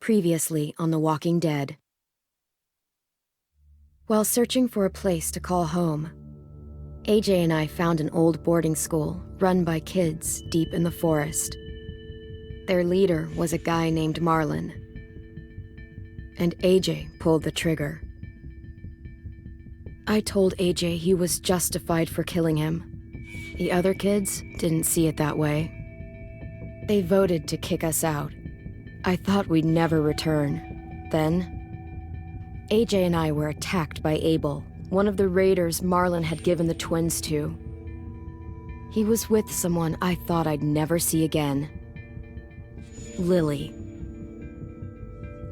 Previously on The Walking Dead. While searching for a place to call home, AJ and I found an old boarding school run by kids deep in the forest. Their leader was a guy named Marlon, and AJ pulled the trigger. I told AJ he was justified for killing him. The other kids didn't see it that way. They voted to kick us out. I thought we'd never return. Then, AJ and I were attacked by Abel, one of the raiders Marlon had given the twins to. He was with someone I thought I'd never see again. Lily.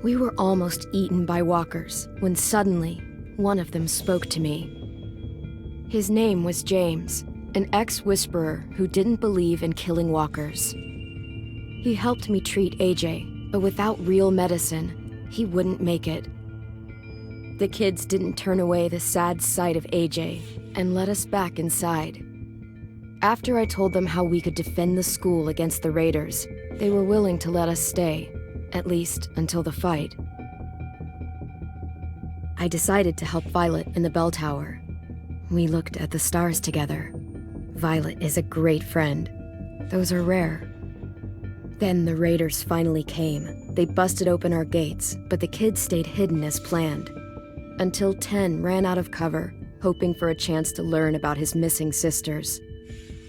We were almost eaten by walkers when suddenly, one of them spoke to me. His name was James, an ex-whisperer who didn't believe in killing walkers. He helped me treat AJ, but without real medicine, he wouldn't make it. The kids didn't turn away the sad sight of AJ and let us back inside. After I told them how we could defend the school against the raiders, they were willing to let us stay, at least until the fight. I decided to help Violet in the bell tower. We looked at the stars together. Violet is a great friend. Those are rare. Then the raiders finally came. They busted open our gates, but the kids stayed hidden as planned. Until 10 ran out of cover, hoping for a chance to learn about his missing sisters.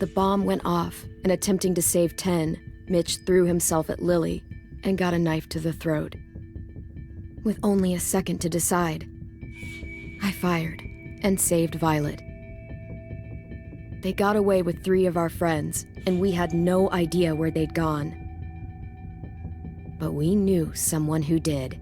The bomb went off, and attempting to save 10, Mitch threw himself at Lily and got a knife to the throat. With only a second to decide, I fired and saved Violet. They got away with 3 of our friends, and we had no idea where they'd gone. But we knew someone who did.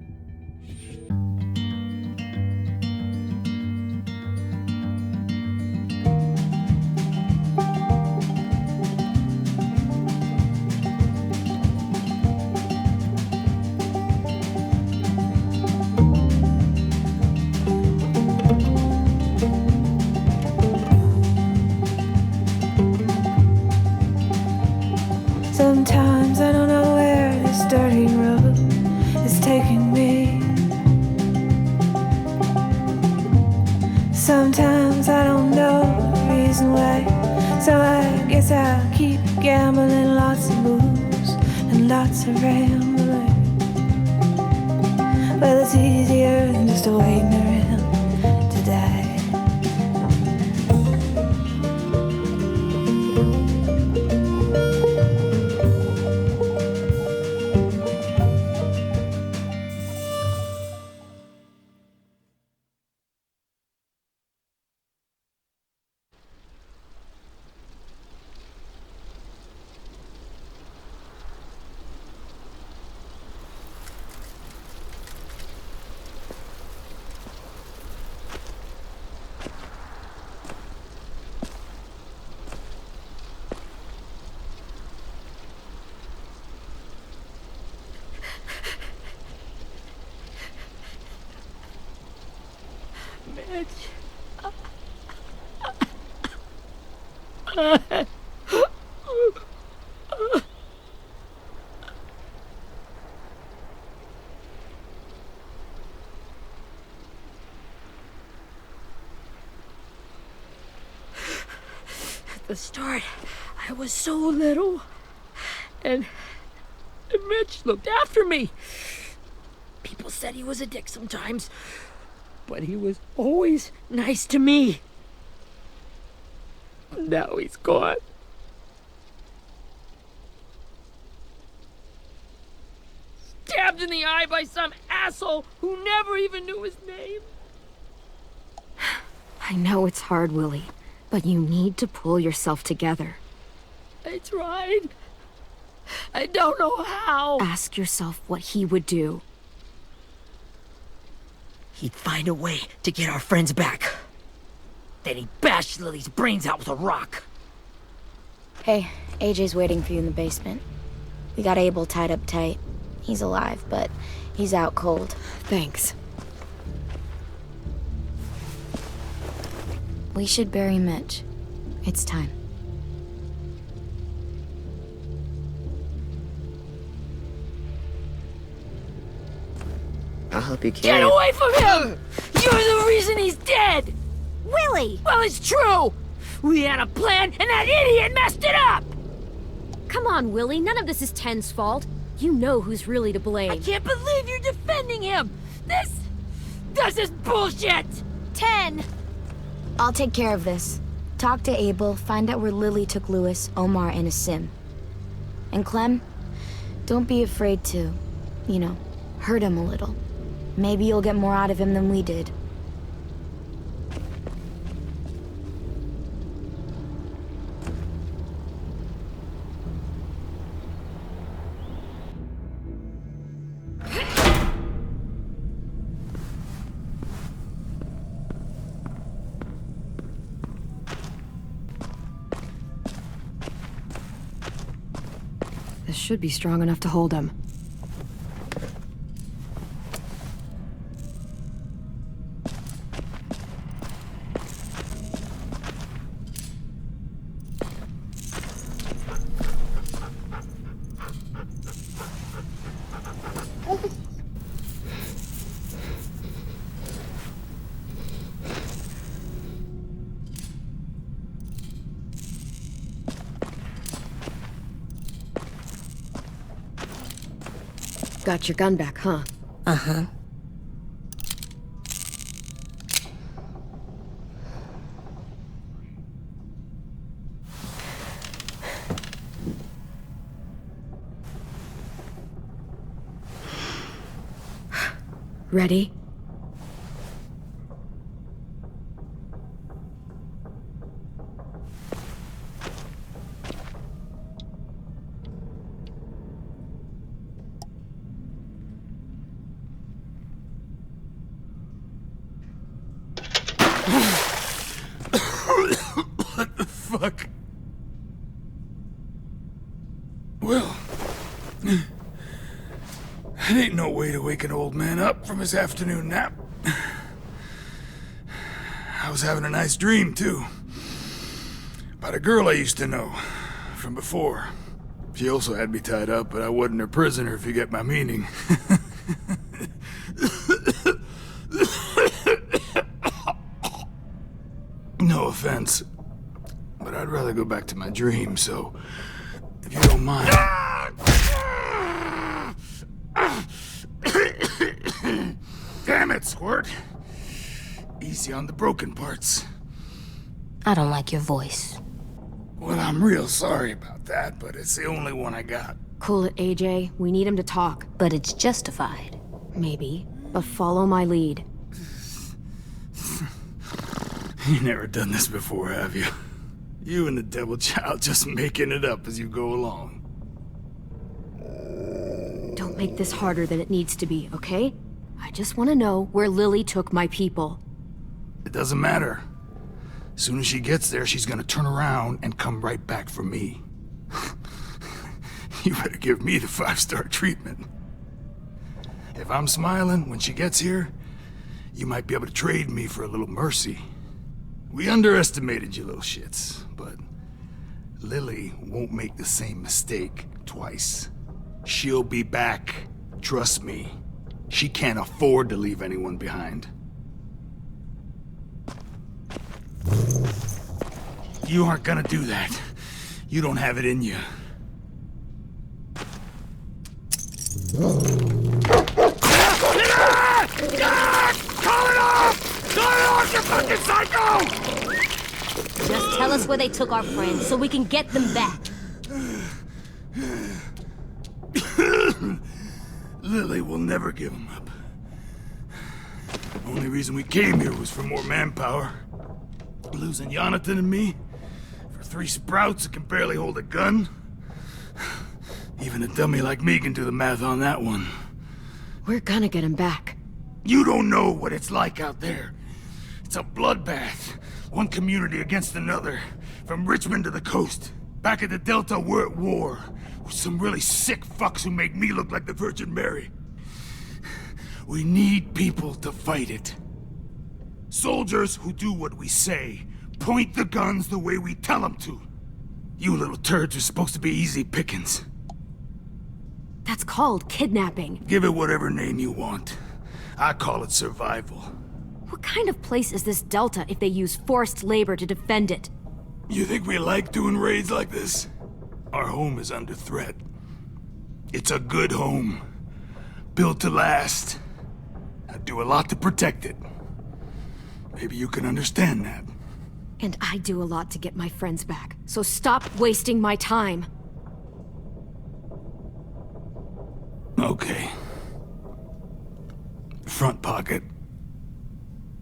Sometimes I don't know where this dirty road is taking me. Sometimes I don't know the reason why, so I guess I'll keep gambling, lots of moves and lots of rambling. Well, it's easier than just waiting around to die. At the start, I was so little, and Mitch looked after me. People said he was a dick sometimes, but he was always nice to me. Now he's gone. Stabbed in the eye by some asshole who never even knew his name. I know it's hard, Willie, but you need to pull yourself together. I tried. I don't know how. Ask yourself what he would do. He'd find a way to get our friends back. Then he'd bash Lily's brains out with a rock. Hey, AJ's waiting for you in the basement. We got Abel tied up tight. He's alive, but he's out cold. Thanks. We should bury Mitch. It's time. I'll help you Get carry it. away from him! You're the reason he's dead! Willie! Well, it's true! We had a plan, and that idiot messed it up! Come on, Willie. None of this is Ten's fault. You know who's really to blame. I can't believe you're defending him! This is bullshit! 10! I'll take care of this. Talk to Abel, find out where Lily took Lewis, Omar, and a sim. And Clem, don't be afraid to, hurt him a little. Maybe you'll get more out of him than we did. This should be strong enough to hold him. Got your gun back, huh? Uh-huh. Ready? What the fuck? Well, that ain't no way to wake an old man up from his afternoon nap. I was having a nice dream, too. About a girl I used to know from before. She also had me tied up, but I wasn't her prisoner, if you get my meaning. No offense, but I'd rather go back to my dream, so if you don't mind. Damn it, Squirt. Easy on the broken parts. I don't like your voice. Well, I'm real sorry about that, but it's the only one I got. Cool it, AJ. We need him to talk. But it's justified. Maybe. But follow my lead. You never done this before, have you? You and the devil child just making it up as you go along. Don't make this harder than it needs to be, okay? I just want to know where Lily took my people. It doesn't matter. As soon as she gets there, she's gonna turn around and come right back for me. You better give me the 5-star treatment. If I'm smiling when she gets here, you might be able to trade me for a little mercy. We underestimated you little shits, but Lily won't make the same mistake twice. She'll be back. Trust me. She can't afford to leave anyone behind. You aren't gonna do that. You don't have it in you. Call it off! Call it off, you fucking psycho! Just tell us where they took our friends so we can get them back. Lily will never give him up. Only reason we came here was for more manpower. Losing Jonathan and me for 3 sprouts that can barely hold a gun. Even a dummy like me can do the math on that one. We're gonna get him back. You don't know what it's like out there. It's a bloodbath. One community against another. From Richmond to the coast. Back at the Delta, we're at war. With some really sick fucks who make me look like the Virgin Mary. We need people to fight it. Soldiers who do what we say. Point the guns the way we tell them to. You little turds are supposed to be easy pickings. That's called kidnapping. Give it whatever name you want. I call it survival. What kind of place is this Delta if they use forced labor to defend it? You think we like doing raids like this? Our home is under threat. It's a good home. Built to last. I do a lot to protect it. Maybe you can understand that. And I do a lot to get my friends back, so stop wasting my time. Okay. Front pocket.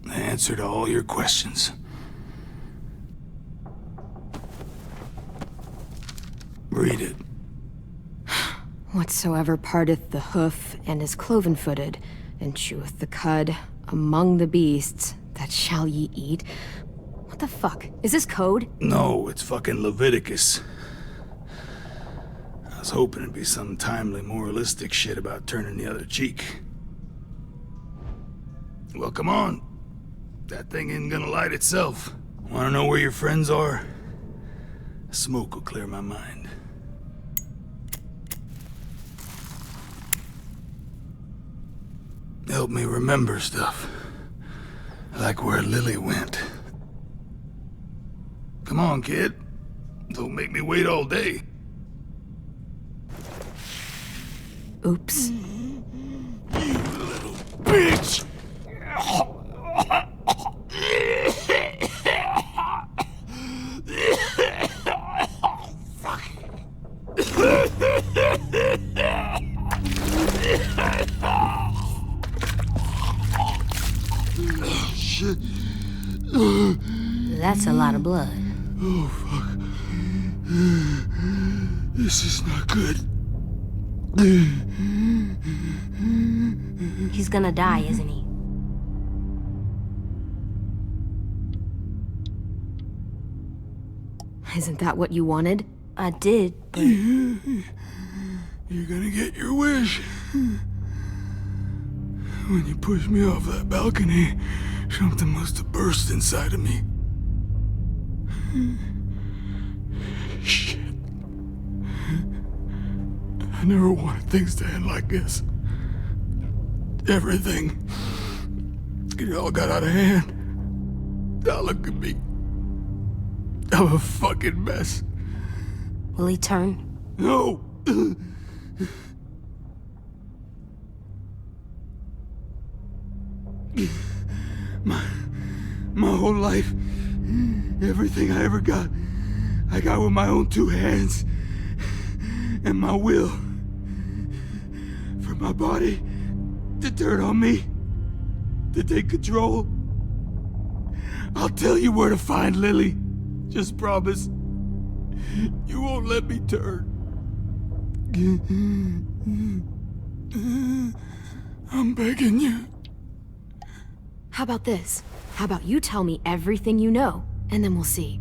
The answer to all your questions. Read it. Whatsoever parteth the hoof and is cloven-footed, and cheweth the cud among the beasts, that shall ye eat. What the fuck? Is this code? No, it's fucking Leviticus. I was hoping it'd be some timely moralistic shit about turning the other cheek. Well, come on. That thing ain't gonna light itself. Wanna know where your friends are? Smoke will clear my mind. Help me remember stuff. Like where Lily went. Come on, kid. Don't make me wait all day. Oops. You little bitch! Shit. That's a lot of blood. Oh, fuck. This is not good. He's gonna die, isn't he? Isn't that what you wanted? I did, but... You're gonna get your wish. When you pushed me off that balcony, something must have burst inside of me. Shit. I never wanted things to end like this. Everything. It all got out of hand. Now look at me. I'm a fucking mess. Will he turn? No! My whole life, everything I ever got, I got with my own two hands and my will. For my body to turn on me, to take control. I'll tell you where to find Lily. Just promise. You won't let me turn. I'm begging you. How about this? How about you tell me everything you know, and then we'll see.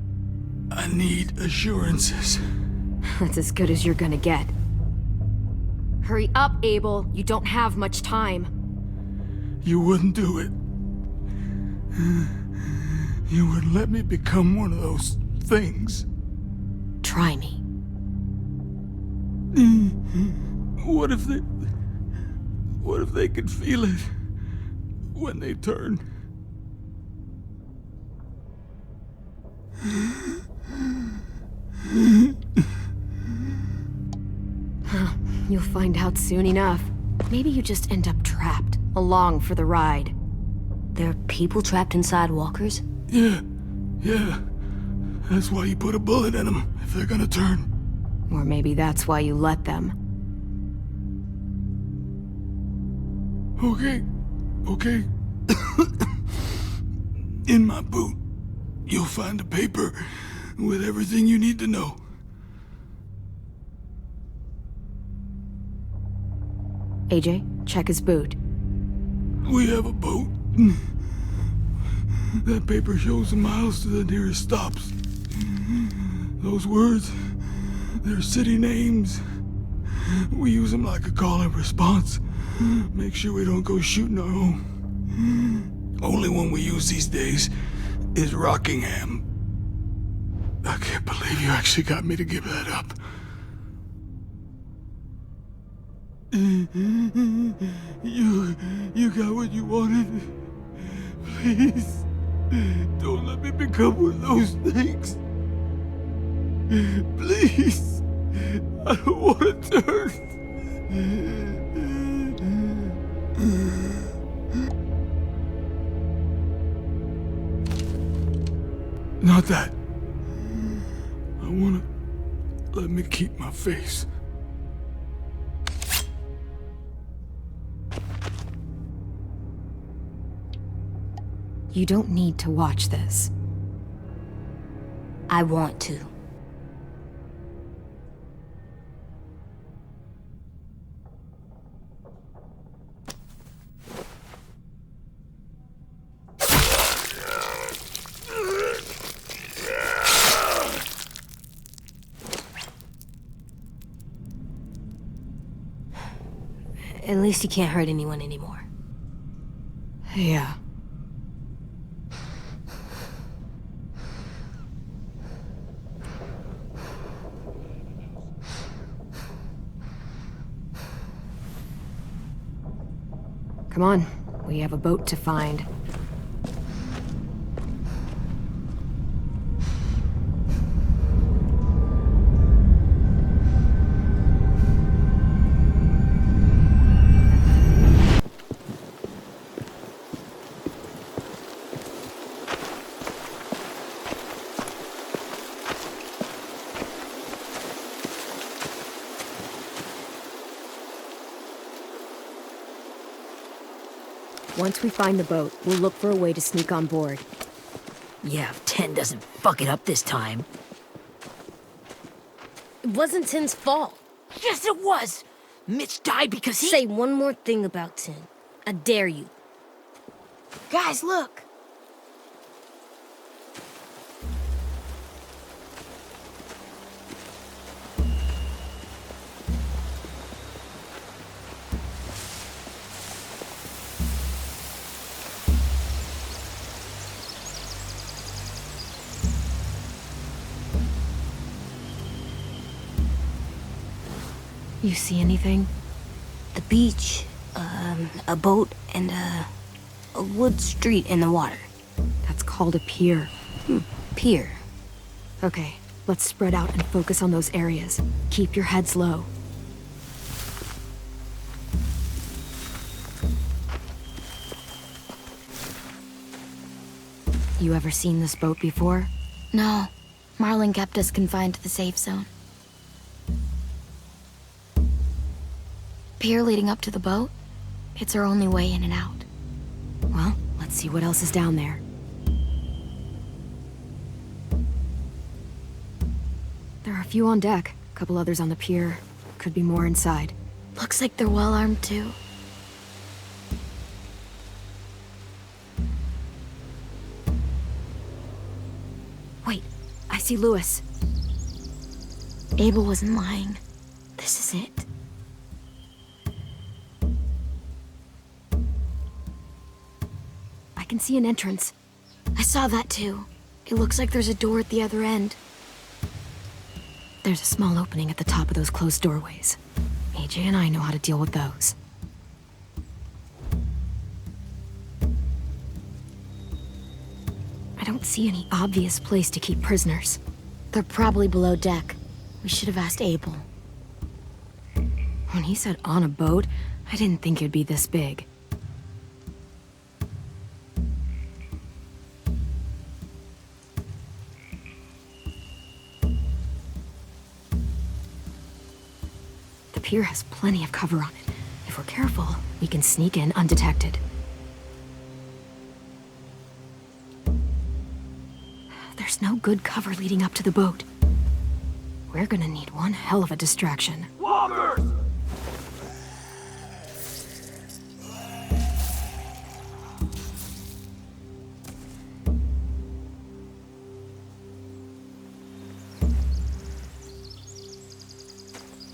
I need assurances. That's as good as you're gonna get. Hurry up, Abel. You don't have much time. You wouldn't do it. You wouldn't let me become one of those things. Try me. What if they could feel it when they turn? You'll find out soon enough. Maybe you just end up trapped, along for the ride. There are people trapped inside walkers? Yeah. That's why you put a bullet in them, if they're gonna turn. Or maybe that's why you let them. Okay. In my boot, you'll find a paper with everything you need to know. AJ, check his boot. We have a boat. That paper shows the miles to the nearest stops. Those words, they're city names. We use them like a call and response. Make sure we don't go shooting our own. Only one we use these days is Rockingham. I can't believe you actually got me to give that up. You got what you wanted. Please, don't let me become one of those things. Please, I don't want to turn. Not that. I wanna let me keep my face. You don't need to watch this. I want to. At least you can't hurt anyone anymore. Yeah. Come on, we have a boat to find. Once we find the boat, we'll look for a way to sneak on board. Yeah, if 10 doesn't fuck it up this time. It wasn't Tin's fault. Yes, it was! Mitch died because he... Say one more thing about Tin. I dare you. Guys, look! You see anything? The beach, a boat, and a wood street in the water. That's called a pier. Pier. Okay, let's spread out and focus on those areas. Keep your heads low. You ever seen this boat before? No, Marlin kept us confined to the safe zone. Pier leading up to the boat? It's our only way in and out. Well, let's see what else is down there. There are a few on deck, a couple others on the pier. Could be more inside. Looks like they're well armed too. Wait, I see Lewis. Abel wasn't lying. This is it. I can see an entrance. I saw that too. It looks like there's a door at the other end. There's a small opening at the top of those closed doorways. AJ and I know how to deal with those. I don't see any obvious place to keep prisoners. They're probably below deck. We should have asked Abel. When he said on a boat, I didn't think it'd be this big. The pier has plenty of cover on it. If we're careful, we can sneak in undetected. There's no good cover leading up to the boat. We're gonna need one hell of a distraction. Walkers!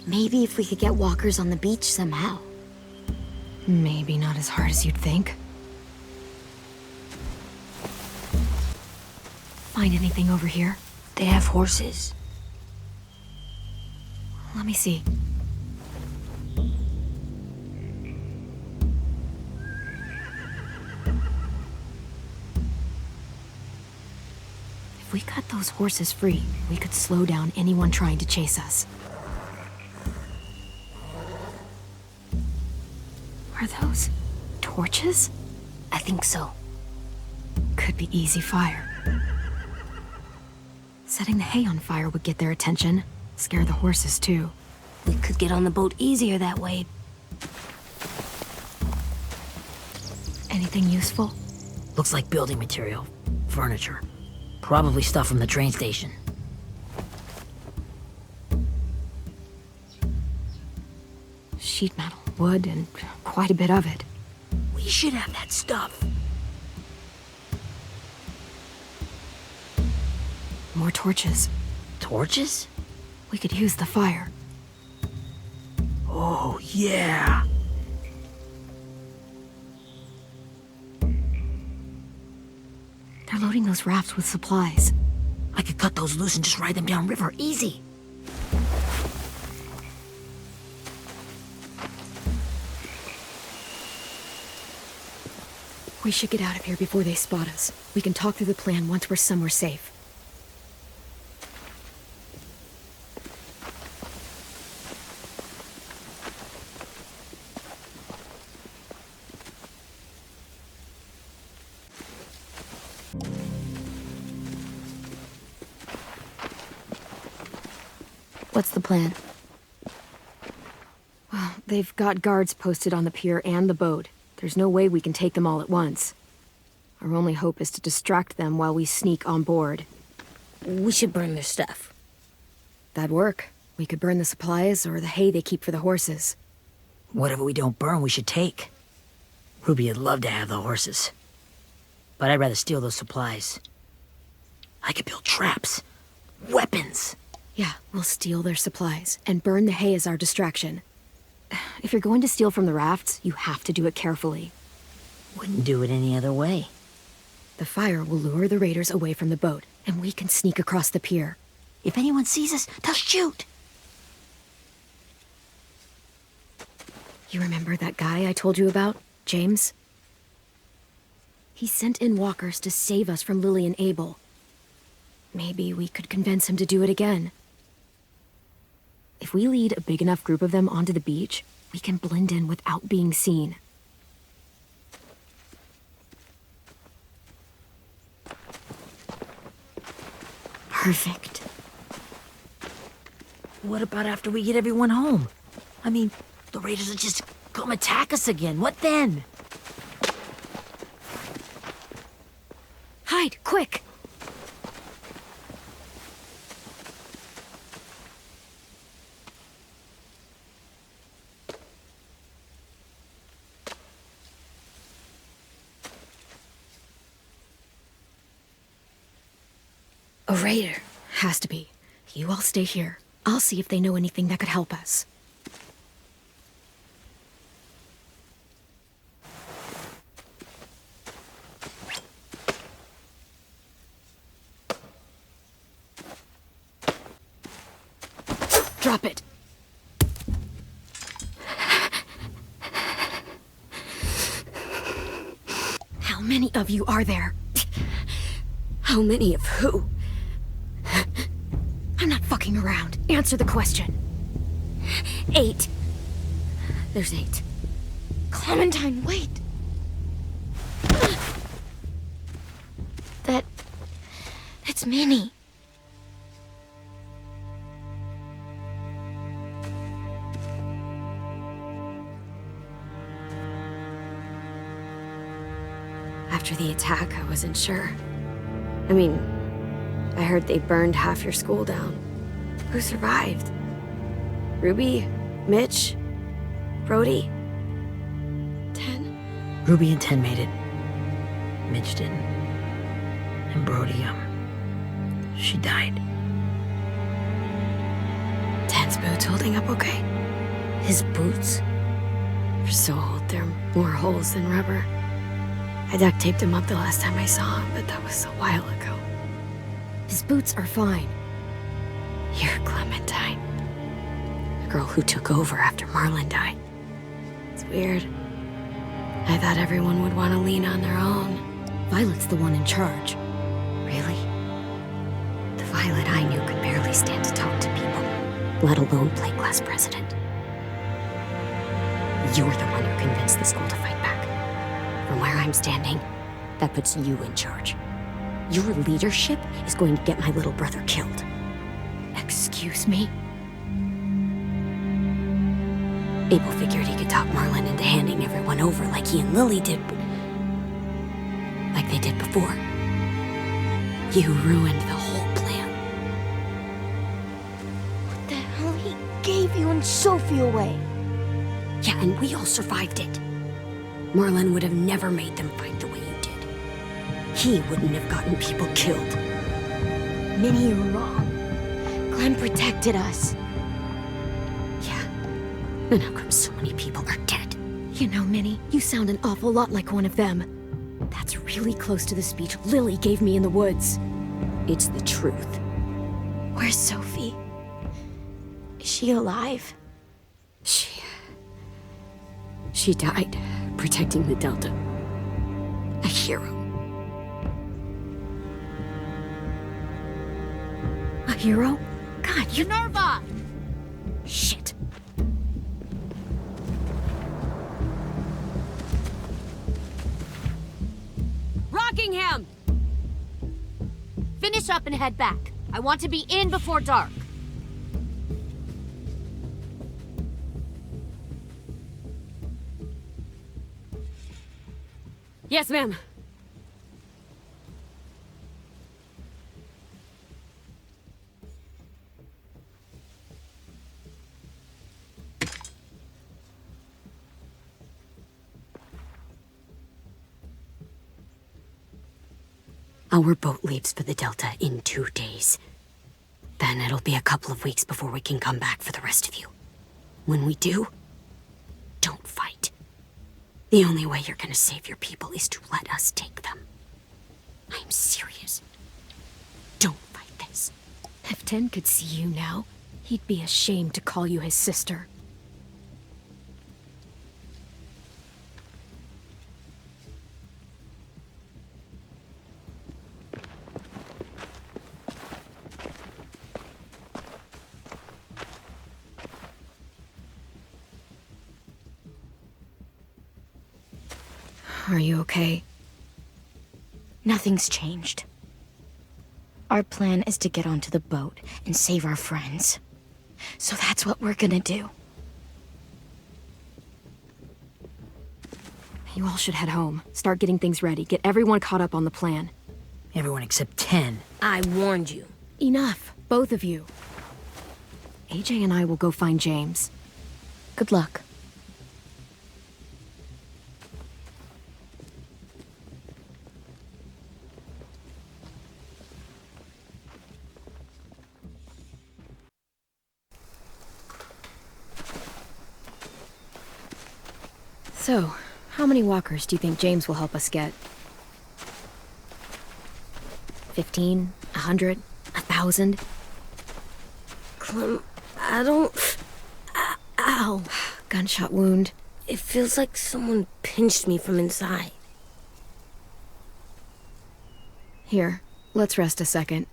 Maybe if we could get walkers on the beach somehow. Maybe not as hard as you'd think. Find anything over here? They have horses. Let me see. we cut those horses free, we could slow down anyone trying to chase us. Are those torches? I think so. Could be easy fire. Setting the hay on fire would get their attention. Scare the horses, too. We could get on the boat easier that way. Anything useful? Looks like building material. Furniture. Probably stuff from the train station. Sheet metal, wood, and quite a bit of it. We should have that stuff. More torches. Torches? We could use the fire. Oh, yeah. They're loading those rafts with supplies. I could cut those loose and just ride them downriver. Easy. We should get out of here before they spot us. We can talk through the plan once we're somewhere safe. What's the plan? Well, they've got guards posted on the pier and the boat. There's no way we can take them all at once. Our only hope is to distract them while we sneak on board. We should burn their stuff. That'd work. We could burn the supplies or the hay they keep for the horses. Whatever we don't burn, we should take. Ruby would love to have the horses. But I'd rather steal those supplies. I could build traps. Weapons. Yeah, we'll steal their supplies and burn the hay as our distraction. If you're going to steal from the rafts, you have to do it carefully. Wouldn't do it any other way. The fire will lure the raiders away from the boat, and we can sneak across the pier. If anyone sees us, they'll shoot. You remember that guy I told you about, James? He sent in walkers to save us from Lily and Abel. Maybe we could convince him to do it again. If we lead a big enough group of them onto the beach, we can blend in without being seen. Perfect. What about after we get everyone home? I mean, the raiders will just come attack us again. What then? Hide, quick! A raider. Has to be. You all stay here. I'll see if they know anything that could help us. Drop it. How many of you are there? How many of who? I'm not fucking around. Answer the question. 8. There's 8. Clementine, wait! That's Minnie. After the attack, I wasn't sure. I mean, I heard they burned half your school down. Who survived? Ruby? Mitch? Brody? 10? Ruby and 10 made it. Mitch didn't. And Brody, she died. 10's boots holding up okay? His boots? They're so old, there are more holes than rubber. I duct taped him up the last time I saw him, but that was a while ago. His boots are fine. You're Clementine. The girl who took over after Marlon died. It's weird. I thought everyone would want to lean on their own. Violet's the one in charge. Really? Violet I knew could barely stand to talk to people, let alone play class president. You're the one who convinced the school to fight back. From where I'm standing, that puts you in charge. Your leadership is going to get my little brother killed. Excuse me? Abel figured he could talk Marlin into handing everyone over like he and Lily did, like they did before. You ruined the whole plan. What the hell? He gave you and Sophie away. Yeah, and we all survived it. Marlin would have never made them fight the way you did. He wouldn't have gotten people killed. Minnie, you're wrong. Clem protected us. Yeah. And how come so many people are dead? You know, Minnie, you sound an awful lot like one of them. That's really close to the speech Lily gave me in the woods. It's the truth. Where's Sophie? Is she alive? She died protecting the Delta. A hero. A hero? God, you... Minerva! Shit. Rockingham! Finish up and head back. I want to be in before dark. Yes, ma'am. Our boat leaves for the Delta in 2 days. Then it'll be a couple of weeks before we can come back for the rest of you. When we do, don't fight. The only way you're gonna save your people is to let us take them. I'm serious. Don't fight this. If Tin could see you now, he'd be ashamed to call you his sister. Are you okay? Nothing's changed. Our plan is to get onto the boat and save our friends. So that's what we're gonna do. You all should head home. Start getting things ready. Get everyone caught up on the plan. Everyone except 10. I warned you. Enough, both of you. AJ and I will go find James. Good luck. So, how many walkers do you think James will help us get? 15? 100? 1,000? Clem, I don't... Ow. Gunshot wound. It feels like someone pinched me from inside. Here, let's rest a second.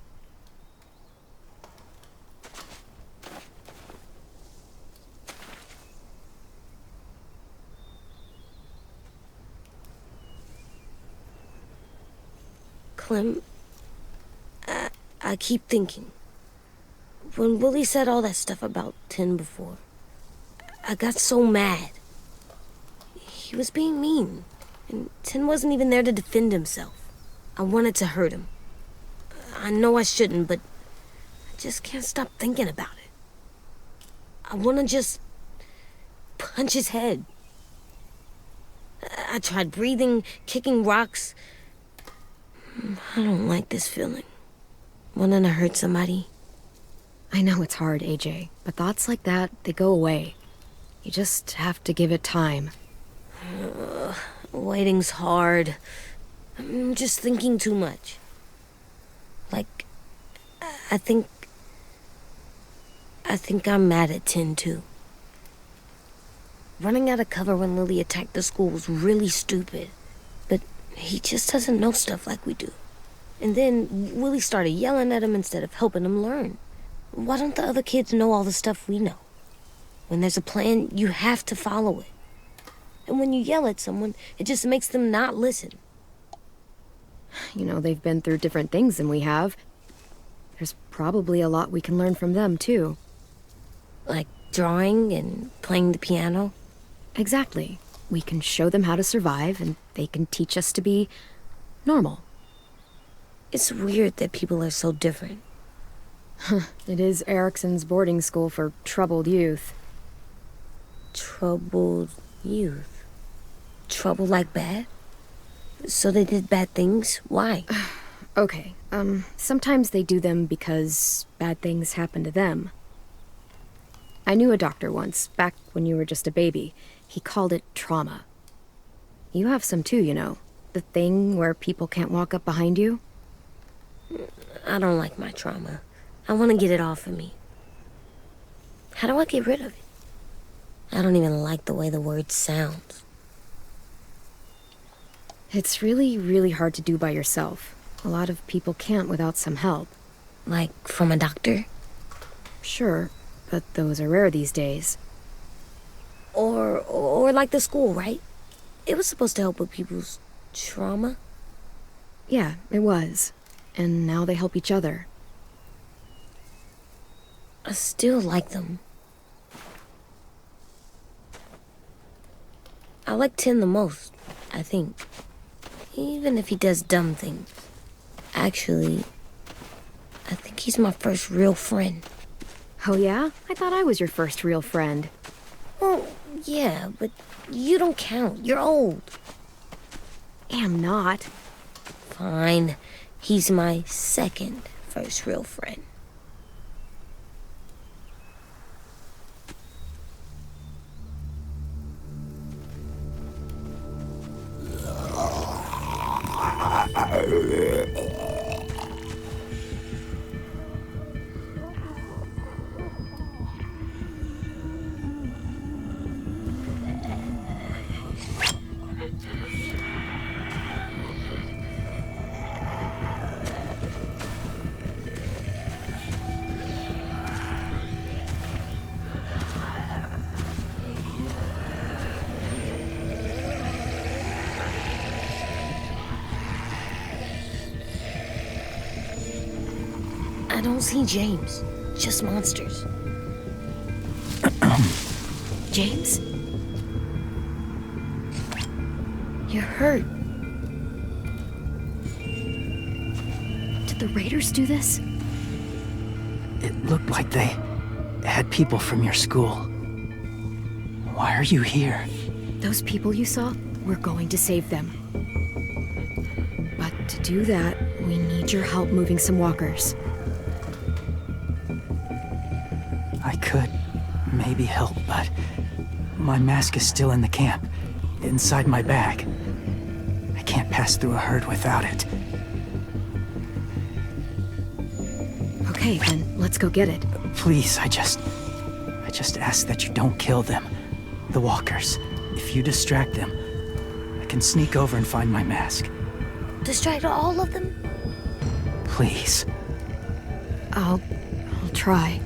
Clem, I keep thinking. When Willie said all that stuff about Tin before, I got so mad. He was being mean, and Tin wasn't even there to defend himself. I wanted to hurt him. I know I shouldn't, but I just can't stop thinking about it. I want to just punch his head. I tried breathing, kicking rocks. I don't like this feeling. Wanting to hurt somebody. I know it's hard, AJ, but thoughts like that, they go away. You just have to give it time. Waiting's hard. I'm just thinking too much. Like, I think I'm mad at Tin, too. Running out of cover when Lily attacked the school was really stupid. But he just doesn't know stuff like we do. And then Willie started yelling at him instead of helping him learn. Why don't the other kids know all the stuff we know? When there's a plan, you have to follow it. And when you yell at someone, it just makes them not listen. You know, they've been through different things than we have. There's probably a lot we can learn from them, too. Like drawing and playing the piano. Exactly. We can show them how to survive, and they can teach us to be normal. It's weird that people are so different. It is Erickson's boarding school for troubled youth. Troubled youth? Trouble like bad? So they did bad things? Why? Okay, sometimes they do them because bad things happen to them. I knew a doctor once, back when you were just a baby. He called it trauma. You have some too, you know. The thing where people can't walk up behind you. I don't like my trauma. I want to get it off of me. How do I get rid of it? I don't even like the way the word sounds. It's really, really hard to do by yourself. A lot of people can't without some help. Like from a doctor? Sure, but those are rare these days. Or like the school, right? It was supposed to help with people's trauma. Yeah, it was. And now they help each other. I still like them. I like Tin the most, I think. Even if he does dumb things. Actually, I think he's my first real friend. Oh yeah? I thought I was your first real friend. Well, yeah, but you don't count. You're old. Am not. Fine. He's my second first real friend. I don't see James, just monsters. James? You're hurt. Did the raiders do this? It looked like they had people from your school. Why are you here? Those people you saw, we're going to save them. But to do that, we need your help moving some walkers. I could maybe help, but my mask is still in the camp, inside my bag. I can't pass through a herd without it. Okay, then let's go get it. Please, I just ask that you don't kill them. The walkers. If you distract them, I can sneak over and find my mask. Distract all of them? Please. I'll try.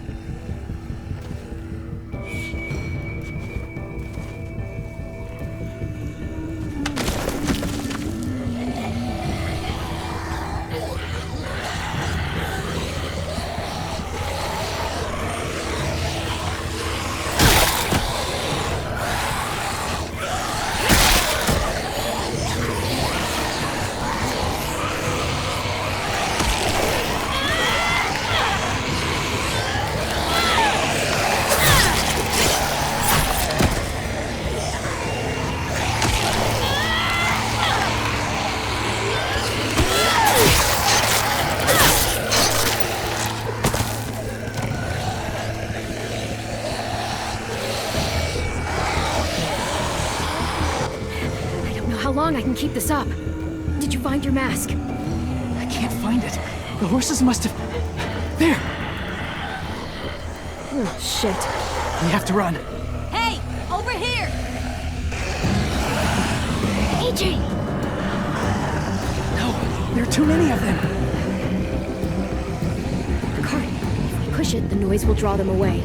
How long I can keep this up? Did you find your mask? I can't find it. The horses must have... There! Oh, shit. We have to run. Hey, over here! AJ! No, there are too many of them. push it, the noise will draw them away.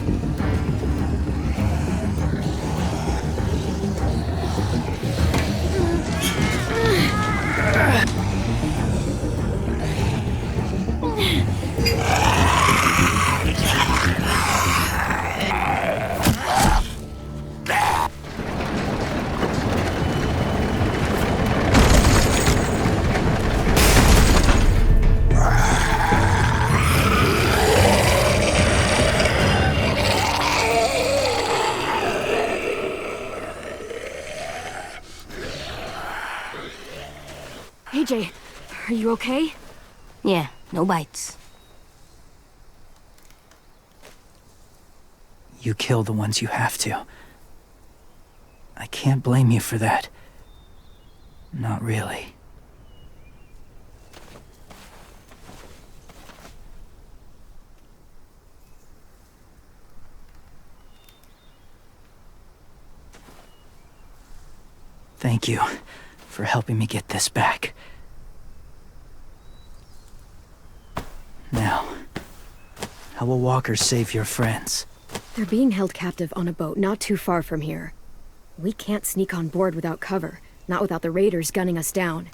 AJ, are you okay? Yeah, no bites. You kill the ones you have to. I can't blame you for that. Not really. Thank you for helping me get this back. Now, how will walkers save your friends? They're being held captive on a boat not too far from here. We can't sneak on board without cover, not without the raiders gunning us down.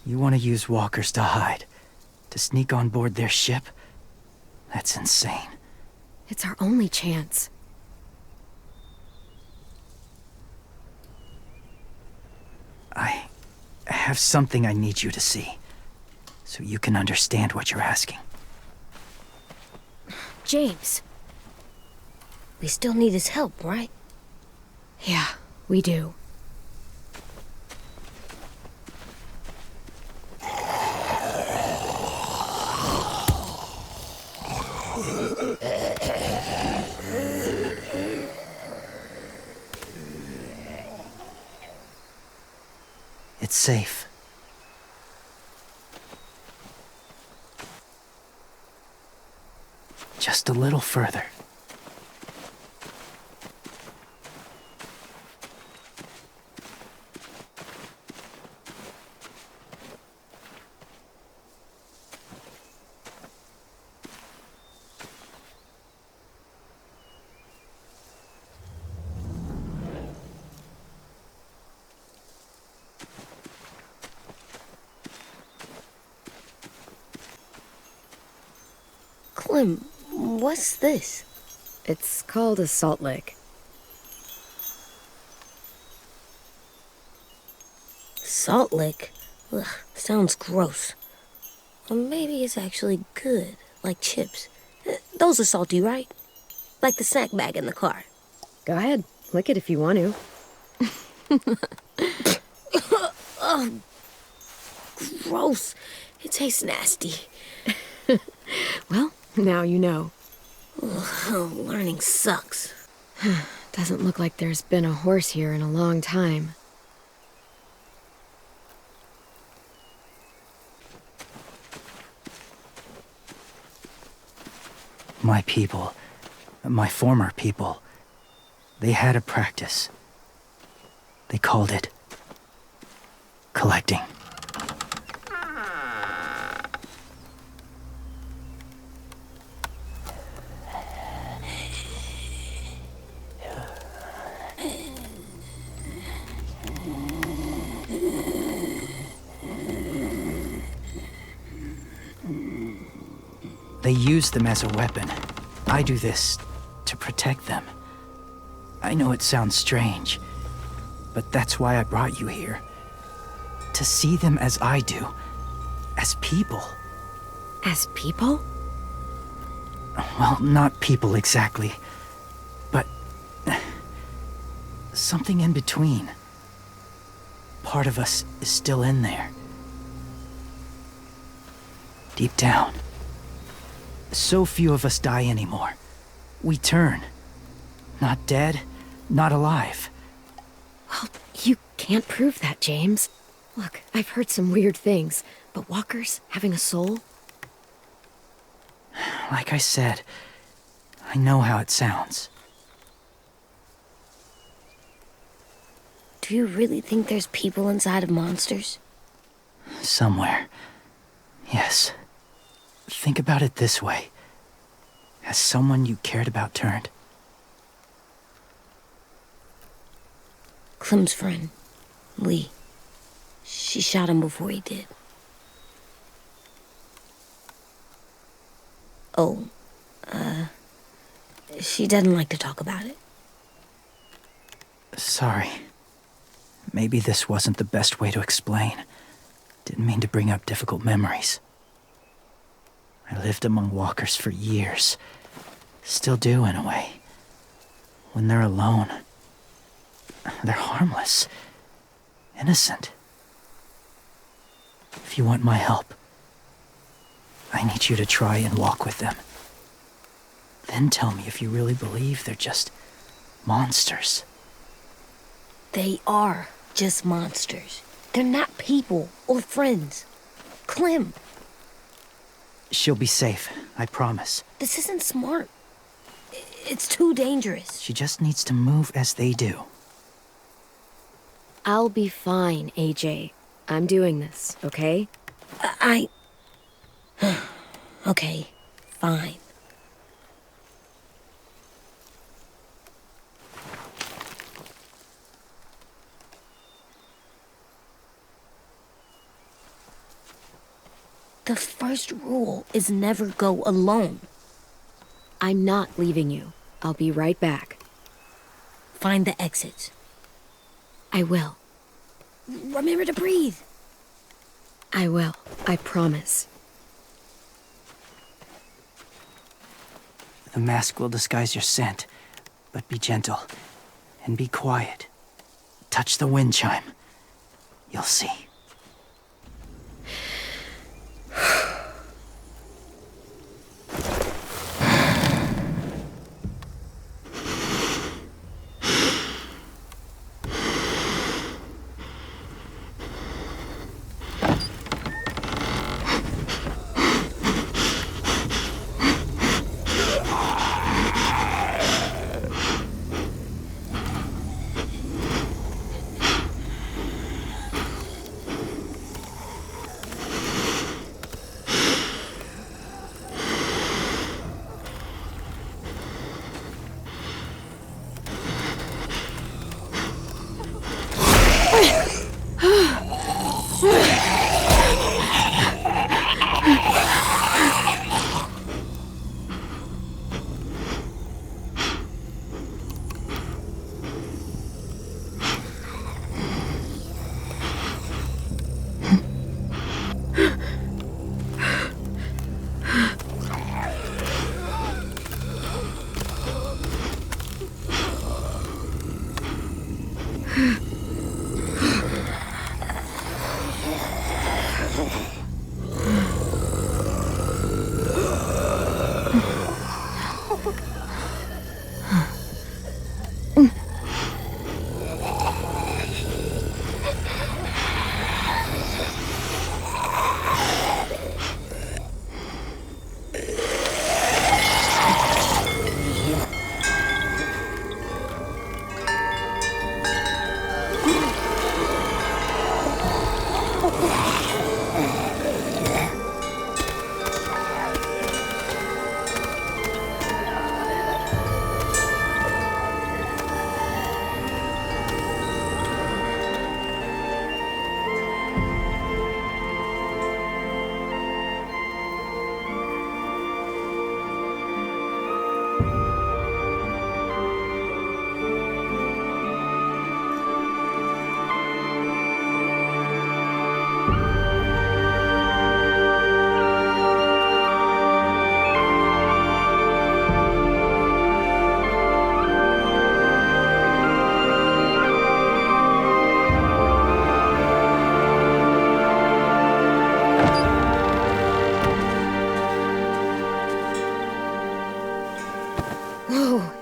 You want to use walkers to hide? To sneak on board their ship? That's insane. It's our only chance. I have something I need you to see, so you can understand what you're asking. James. We still need his help, right? Yeah, we do. It's safe. Just a little further. Clem, what's this? It's called a salt lick. Salt lick? Ugh, sounds gross. Or maybe it's actually good, like chips. Those are salty, right? Like the snack bag in the car. Go ahead, lick it if you want to. Oh, gross. It tastes nasty. Well, now you know. Ugh, learning sucks. Doesn't look like there's been a horse here in a long time. My people, my former people, they had a practice. They called it collecting. They use them as a weapon. I do this to protect them. I know it sounds strange, but that's why I brought you here. To see them as I do, as people. As people? Well, not people exactly, but something in between. Part of us is still in there. Deep down. So few of us die anymore. We turn. Not dead, not alive. Well, you can't prove that, James. Look, I've heard some weird things, but walkers having a soul? Like I said, I know how it sounds. Do you really think there's people inside of monsters? Somewhere. Yes. Think about it this way. Has someone you cared about turned? Clem's friend, Lee. She shot him before he did. Oh, she doesn't like to talk about it. Sorry. Maybe this wasn't the best way to explain. Didn't mean to bring up difficult memories. I lived among walkers for years. Still do, in a way. When they're alone, they're harmless. Innocent. If you want my help, I need you to try and walk with them. Then tell me if you really believe they're just monsters. They are just monsters. They're not people or friends. Clem, She'll be safe, I promise. this isn't smart. It's too dangerous. She just needs to move as they do. I'll be fine, AJ. I'm doing this, okay? Okay, fine. The first rule is never go alone. I'm not leaving you. I'll be right back. Find the exits. I will. Remember to breathe. I will. I promise. The mask will disguise your scent, but be gentle and be quiet. Touch the wind chime. You'll see.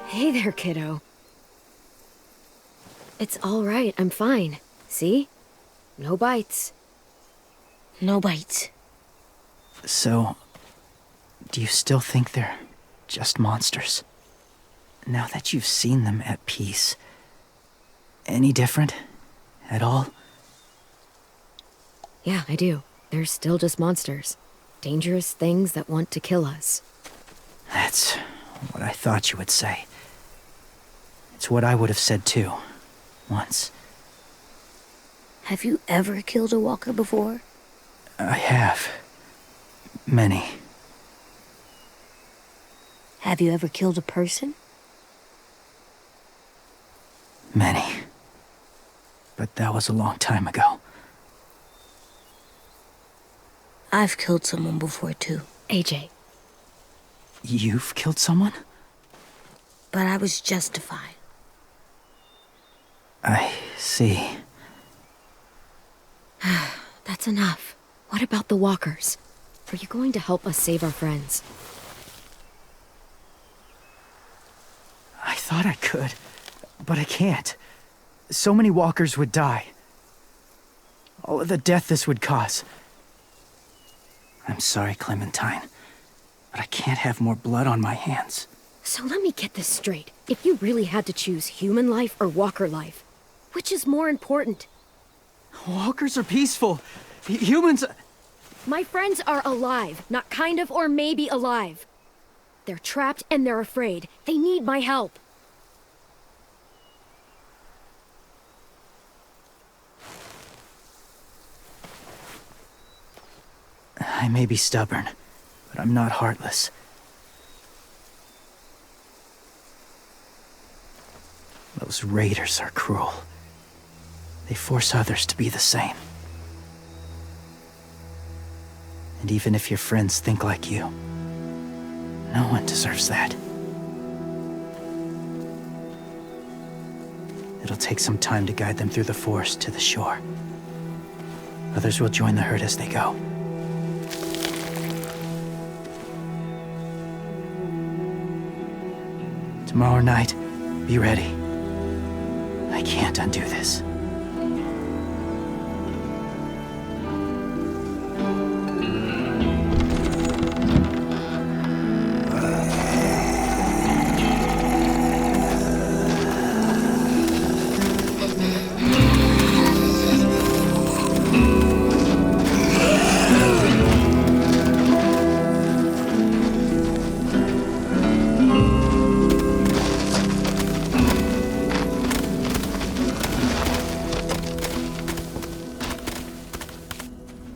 Hey there, kiddo. It's all right. I'm fine. See? No bites. No bites. So, do you still think they're just monsters? Now that you've seen them at peace, any different at all? Yeah, I do. They're still just monsters. Dangerous things that want to kill us. That's what I thought you would say. It's what I would have said too, once. Have you ever killed a walker before? I have. Many. Have you ever killed a person? Many. But that was a long time ago. I've killed someone before too. AJ, You've killed someone? But I was justified. I see. that's enough. What about the walkers? Are you going to help us save our friends? I thought I could, but I can't. So many walkers would die. All of the death this would cause. I'm sorry, Clementine, but I can't have more blood on my hands. So let me get this straight. If you really had to choose human life or walker life, which is more important? Walkers are peaceful. Humans... My friends are alive, not kind of or maybe alive. They're trapped and they're afraid. They need my help. I may be stubborn, but I'm not heartless. Those raiders are cruel. They force others to be the same. And even if your friends think like you, no one deserves that. It'll take some time to guide them through the forest to the shore. Others will join the herd as they go. Tomorrow night, be ready. I can't undo this.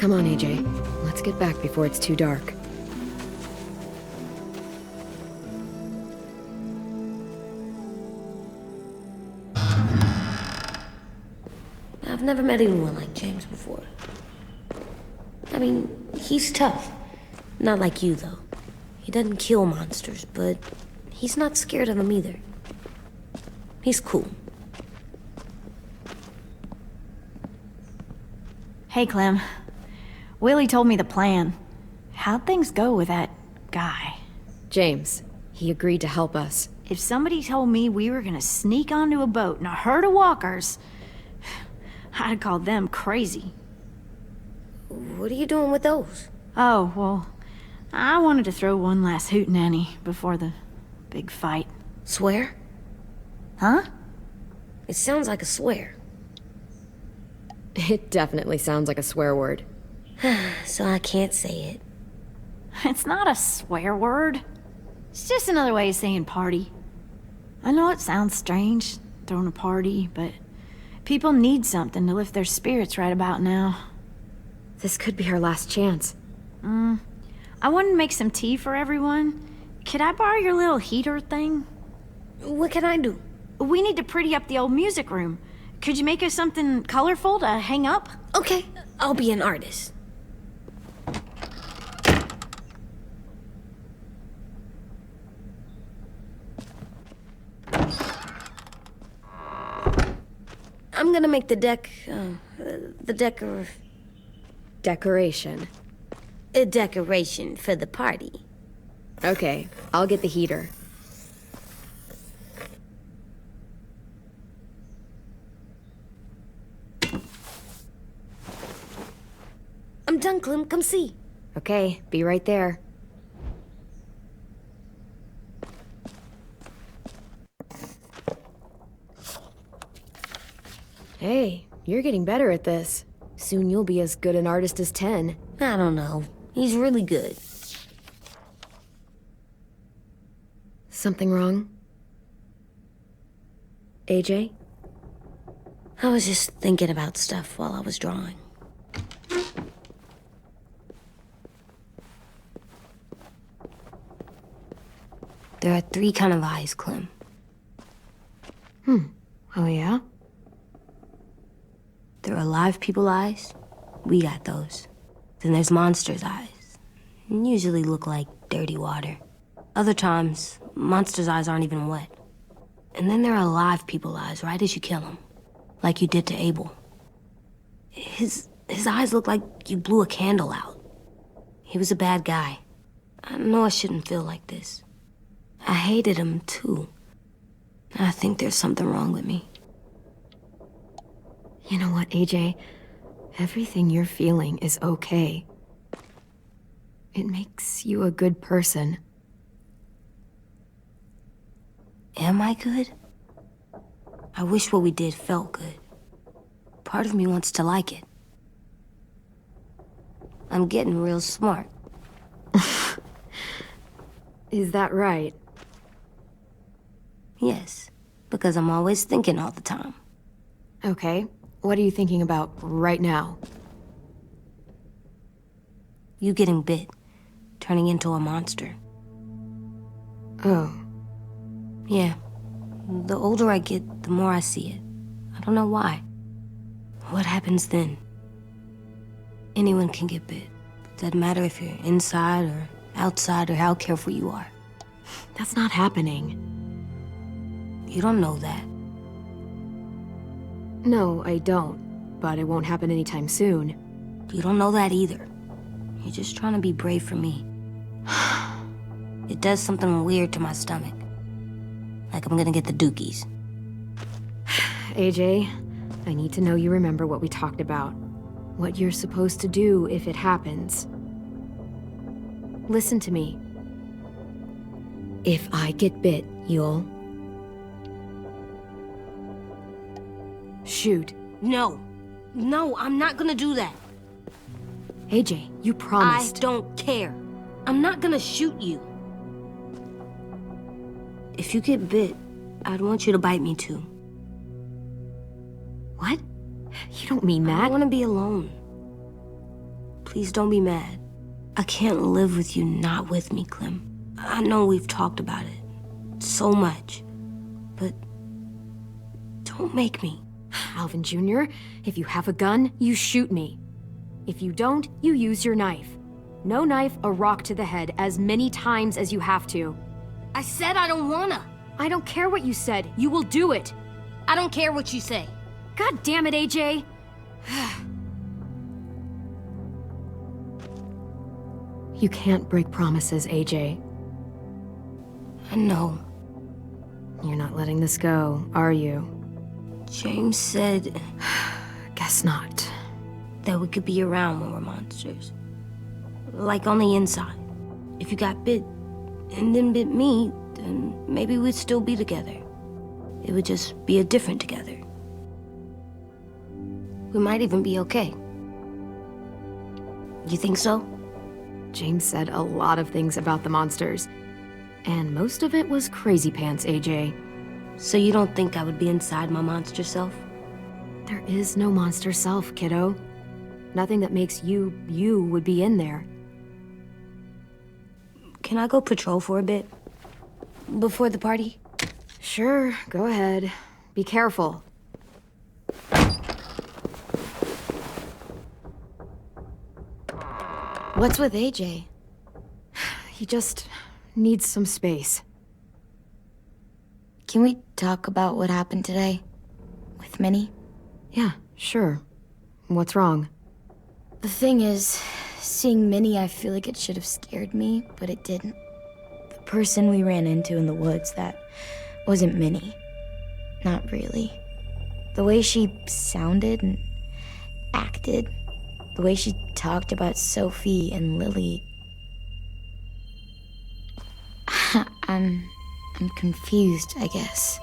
Come on, AJ. Let's get back before it's too dark. I've never met anyone like James before. I mean, he's tough. Not like you, though. He doesn't kill monsters, but he's not scared of them either. He's cool. Hey, Clem. Willie told me the plan. How'd things go with that guy? James, he agreed to help us. If somebody told me we were gonna sneak onto a boat in a herd of walkers, I'd call them crazy. What are you doing with those? Oh, well, I wanted to throw one last hootenanny before the big fight. Swear? Huh? It sounds like a swear. It definitely sounds like a swear word. So I can't say it. It's not a swear word. It's just another way of saying party. I know it sounds strange, throwing a party, but people need something to lift their spirits right about now. This could be our last chance. I wanted to make some tea for everyone. Could I borrow your little heater thing? What can I do? We need to pretty up the old music room. Could you make us something colorful to hang up? Okay, I'll be an artist. I'm gonna make the Decoration. a decoration for the party. Okay, I'll get the heater. I'm done, Clem. Come see. Okay, be right there. Hey, you're getting better at this. Soon you'll be as good an artist as 10. I don't know. He's really good. Something wrong? AJ? I was just thinking about stuff while I was drawing. There are 3 kind of eyes, Clem. Oh, yeah? There are live people eyes. We got those. Then there's monsters' eyes. Usually look like dirty water. Other times, monsters' eyes aren't even wet. And then there are live people eyes right as you kill them. Like you did to Abel. His eyes look like you blew a candle out. He was a bad guy. I know I shouldn't feel like this. I hated him, too. I think there's something wrong with me. You know what, AJ? Everything you're feeling is okay. It makes you a good person. Am I good? I wish what we did felt good. Part of me wants to like it. I'm getting real smart. Is that right? Yes, because I'm always thinking all the time. Okay, what are you thinking about right now? You getting bit, turning into a monster. Oh. Yeah. The older I get, the more I see it. I don't know why. What happens then? Anyone can get bit. Doesn't matter if you're inside or outside or how careful you are. That's not happening. You don't know that. No, I don't. But it won't happen anytime soon. You don't know that either. You're just trying to be brave for me. It does something weird to my stomach. Like I'm gonna get the dookies. AJ, I need to know you remember what we talked about. What you're supposed to do if it happens. Listen to me. If I get bit, you'll... shoot. No. No, I'm not gonna do that. AJ, you promised. I don't care. I'm not gonna shoot you. If you get bit, I'd want you to bite me too. What? You don't mean I that. want to be alone. Please don't be mad. I can't live with you not with me, Clem. I know we've talked about it so much, but don't make me. Alvin Jr., if you have a gun, you shoot me. If you don't, you use your knife. No knife, a rock to the head as many times as you have to. I said I don't wanna. I don't care what you said. You will do it. I don't care what you say. God damn it, AJ. You can't break promises, AJ. I know. You're not letting this go, are you? James said Guess not. that we could be around when we're monsters. Like on the inside. If you got bit and then bit me, then maybe we'd still be together. It would just be a different together. We might even be okay. You think so? James said a lot of things about the monsters. And most of it was crazy pants, AJ. So you don't think I would be inside my monster self? There is no monster self, kiddo. Nothing that makes you, you would be in there. Can I go patrol for a bit? Before the party? Sure, go ahead. Be careful. What's with AJ? He just needs some space. Can we talk about what happened today? With Minnie? Yeah, sure. What's wrong? The thing is, seeing Minnie, I feel like it should have scared me, but it didn't. The person we ran into in the woods, that wasn't Minnie. Not really. The way she sounded and acted, the way she talked about Sophie and Lily. I'm confused, I guess.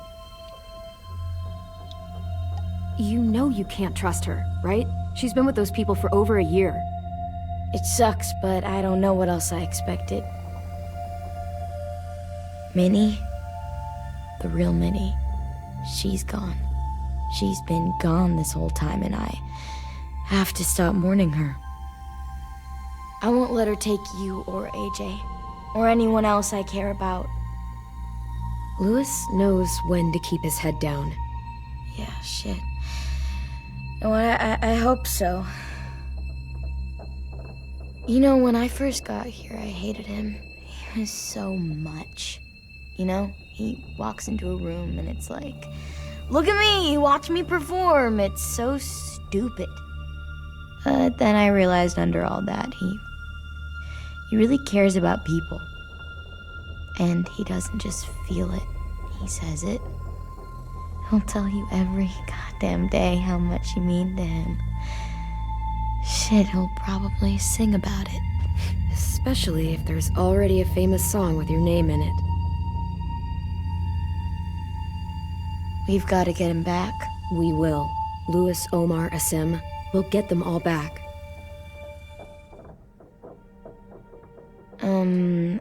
You know you can't trust her, right? She's been with those people for over a year. It sucks, but I don't know what else I expected. Minnie, the real Minnie, she's gone. She's been gone this whole time, and I have to stop mourning her. I won't let her take you or AJ, or anyone else I care about. Louis knows when to keep his head down. Yeah, shit. No, I hope so. You know, when I first got here, I hated him. He was so much. You know, he walks into a room and it's like, look at me, watch me perform. It's so stupid. Then I realized under all that, he really cares about people. And he doesn't just feel it, he says it. He'll tell you every goddamn day how much you mean to him. Shit, he'll probably sing about it. Especially if there's already a famous song with your name in it. We've got to get him back. We will. Louis, Omar, Asim. We'll get them all back.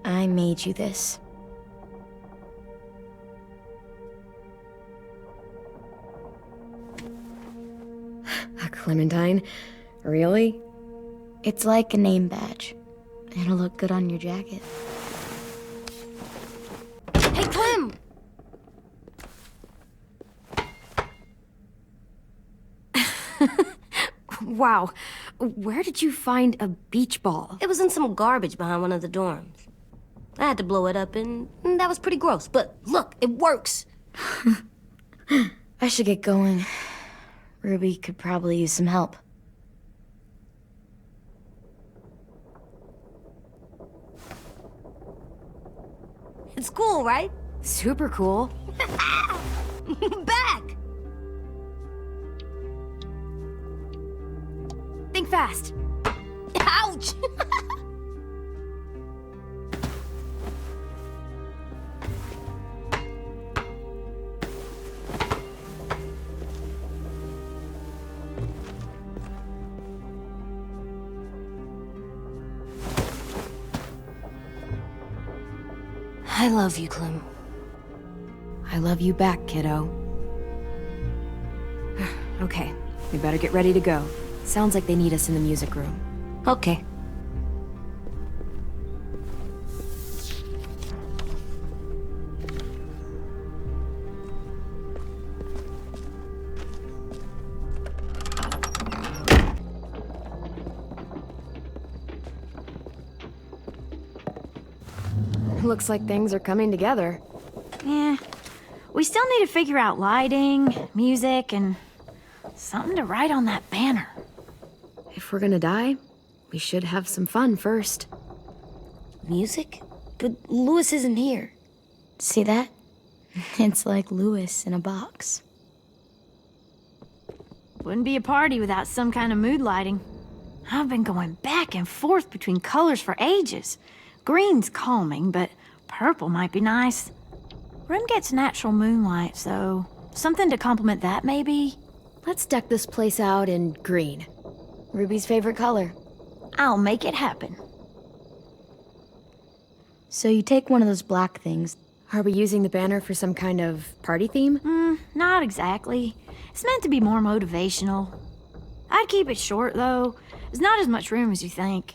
I made you this. A Clementine? Really? It's like a name badge. It'll look good on your jacket. Hey, Clem! Wow. Where did you find a beach ball? It was in some garbage behind one of the dorms. I had to blow it up, and that was pretty gross. But look, it works. I should get going. Ruby could probably use some help. It's cool, right? Super cool. Back! Think fast. Ouch! I love you, Clem. I love you back, kiddo. Okay, we better get ready to go. Sounds like they need us in the music room. Okay. Looks like things are coming together. Yeah. We still need to figure out lighting, music, and something to write on that banner. If we're gonna die, we should have some fun first. Music? But Louis isn't here. See that? It's like Louis in a box. Wouldn't be a party without some kind of mood lighting. I've been going back and forth between colors for ages. Green's calming, but purple might be nice. Room gets natural moonlight, so something to complement that, maybe? Let's deck this place out in green. Ruby's favorite color. I'll make it happen. So you take one of those black things. Are we using the banner for some kind of party theme? Not exactly. It's meant to be more motivational. I'd keep it short, though. There's not as much room as you think.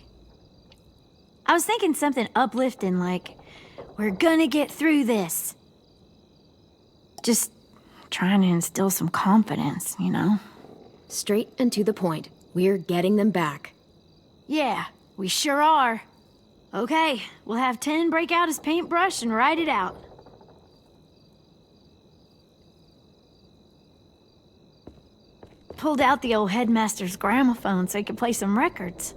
I was thinking something uplifting like, we're gonna get through this. Just trying to instill some confidence, you know? Straight and to the point. We're getting them back. Yeah, we sure are. Okay, we'll have 10 break out his paintbrush and write it out. Pulled out the old headmaster's gramophone so he could play some records.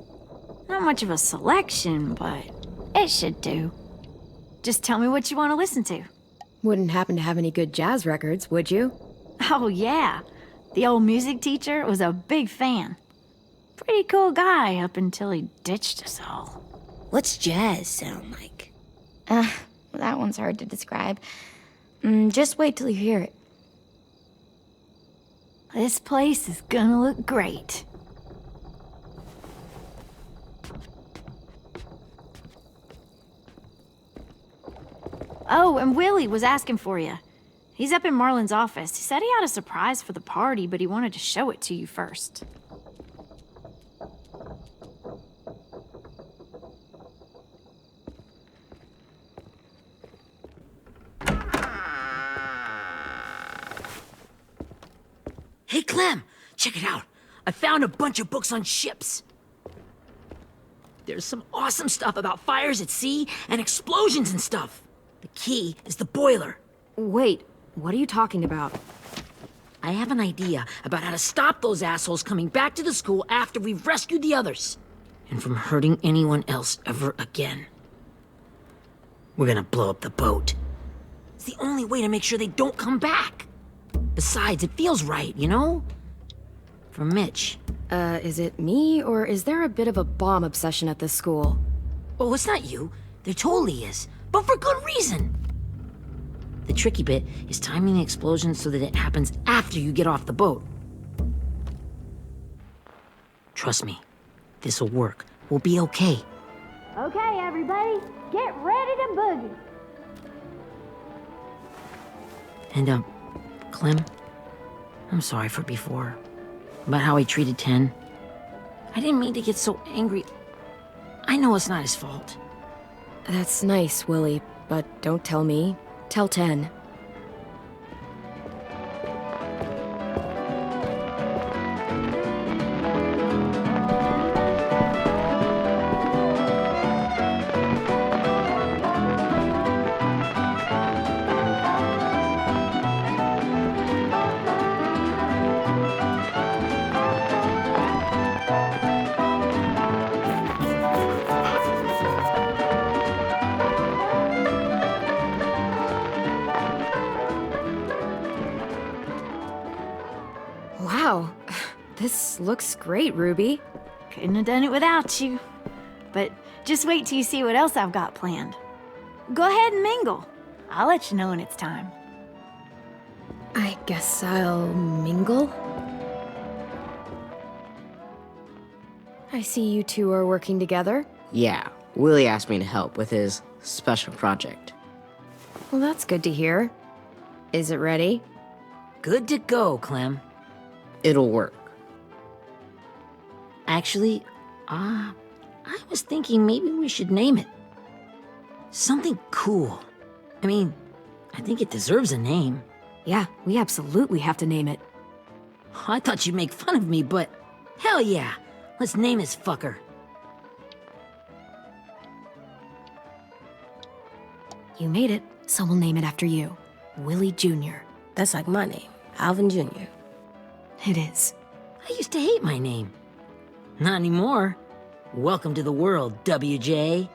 Not much of a selection, but it should do. Just tell me what you want to listen to. Wouldn't happen to have any good jazz records, would you? Oh, yeah. The old music teacher was a big fan. Pretty cool guy up until he ditched us all. What's jazz sound like? That one's hard to describe. Just wait till you hear it. This place is gonna look great. Oh, and Willie was asking for you. He's up in Marlin's office. He said he had a surprise for the party, but he wanted to show it to you first. Hey, Clem, check it out. I found a bunch of books on ships. There's some awesome stuff about fires at sea and explosions and stuff. The key is the boiler. Wait, what are you talking about? I have an idea about how to stop those assholes coming back to the school after we've rescued the others. And from hurting anyone else ever again. We're gonna blow up the boat. It's the only way to make sure they don't come back. Besides, it feels right, you know? For Mitch. Is it me, or is there a bit of a bomb obsession at this school? Oh, it's not you. There totally is. But for good reason. The tricky bit is timing the explosion so that it happens after you get off the boat. Trust me, this'll work. We'll be okay. Okay, everybody, get ready to boogie. And, Clem, I'm sorry for before. About how he treated Ten. I didn't mean to get so angry. I know it's not his fault. That's nice, Willie, but don't tell me. Tell 10. Wow, this looks great, Ruby. Couldn't have done it without you. But just wait till you see what else I've got planned. Go ahead and mingle. I'll let you know when it's time. I guess I'll mingle? I see you two are working together. Yeah, Willie asked me to help with his special project. Well, that's good to hear. Is it ready? Good to go, Clem. It'll work. Actually, I was thinking maybe we should name it. Something cool. I mean, I think it deserves a name. Yeah, we absolutely have to name it. I thought you'd make fun of me, but hell yeah. Let's name this fucker. You made it, so we'll name it after you. Willie Jr. That's like my name, Alvin Jr. It is. I used to hate my name. Not anymore. Welcome to the world, WJ.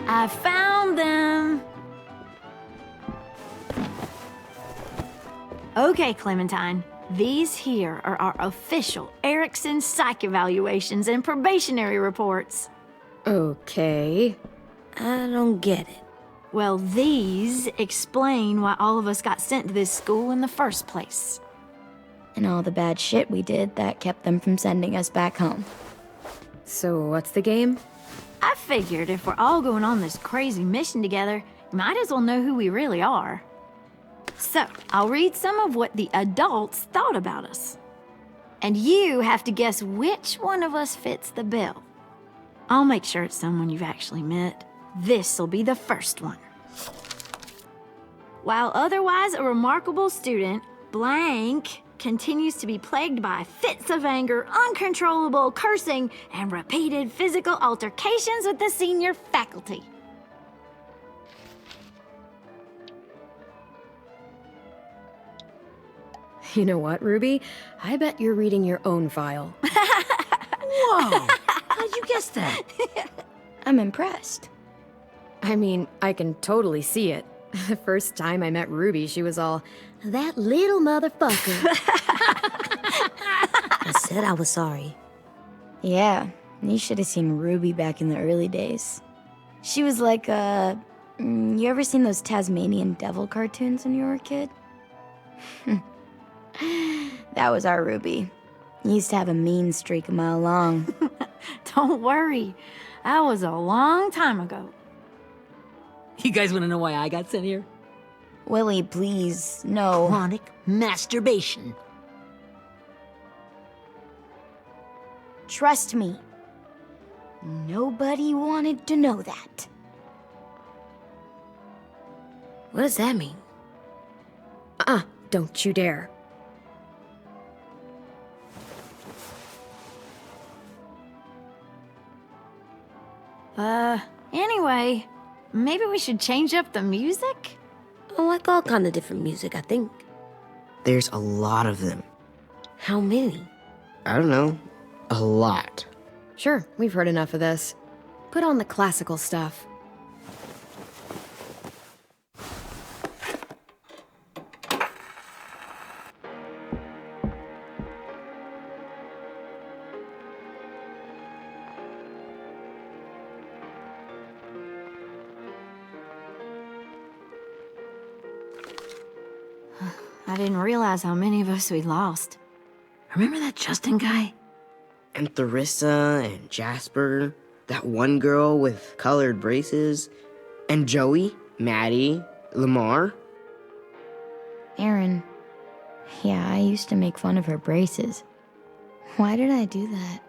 I found them. Okay, Clementine. These here are our official Erickson psych evaluations and probationary reports. Okay. I don't get it. Well, these explain why all of us got sent to this school in the first place. And all the bad shit we did that kept them from sending us back home. So what's the game? I figured if we're all going on this crazy mission together, you might as well know who we really are. So, I'll read some of what the adults thought about us. And you have to guess which one of us fits the bill. I'll make sure it's someone you've actually met. This'll be the first one. While otherwise a remarkable student, blank continues to be plagued by fits of anger, uncontrollable cursing, and repeated physical altercations with the senior faculty. You know what, Ruby? I bet you're reading your own file. Whoa! How'd you guess that? I'm impressed. I mean, I can totally see it. The first time I met Ruby, she was all, "That little motherfucker." I said I was sorry. Yeah, you should have seen Ruby back in the early days. She was like you ever seen those Tasmanian devil cartoons when you were a kid? That was our Ruby. He used to have a mean streak a mile long. Don't worry. That was a long time ago. You guys want to know why I got sent here? Willie, please, no. Chronic masturbation. Trust me. Nobody wanted to know that. What does that mean? Don't you dare. Anyway, maybe we should change up the music? I like all kind of different music, I think. There's a lot of them. How many? I don't know. A lot. Sure, we've heard enough of this. Put on the classical stuff. I didn't realize how many of us we lost. Remember that Justin guy? And Theresa and Jasper. That one girl with colored braces. And Joey, Maddie, Lamar. Aaron. Yeah, I used to make fun of her braces. Why did I do that?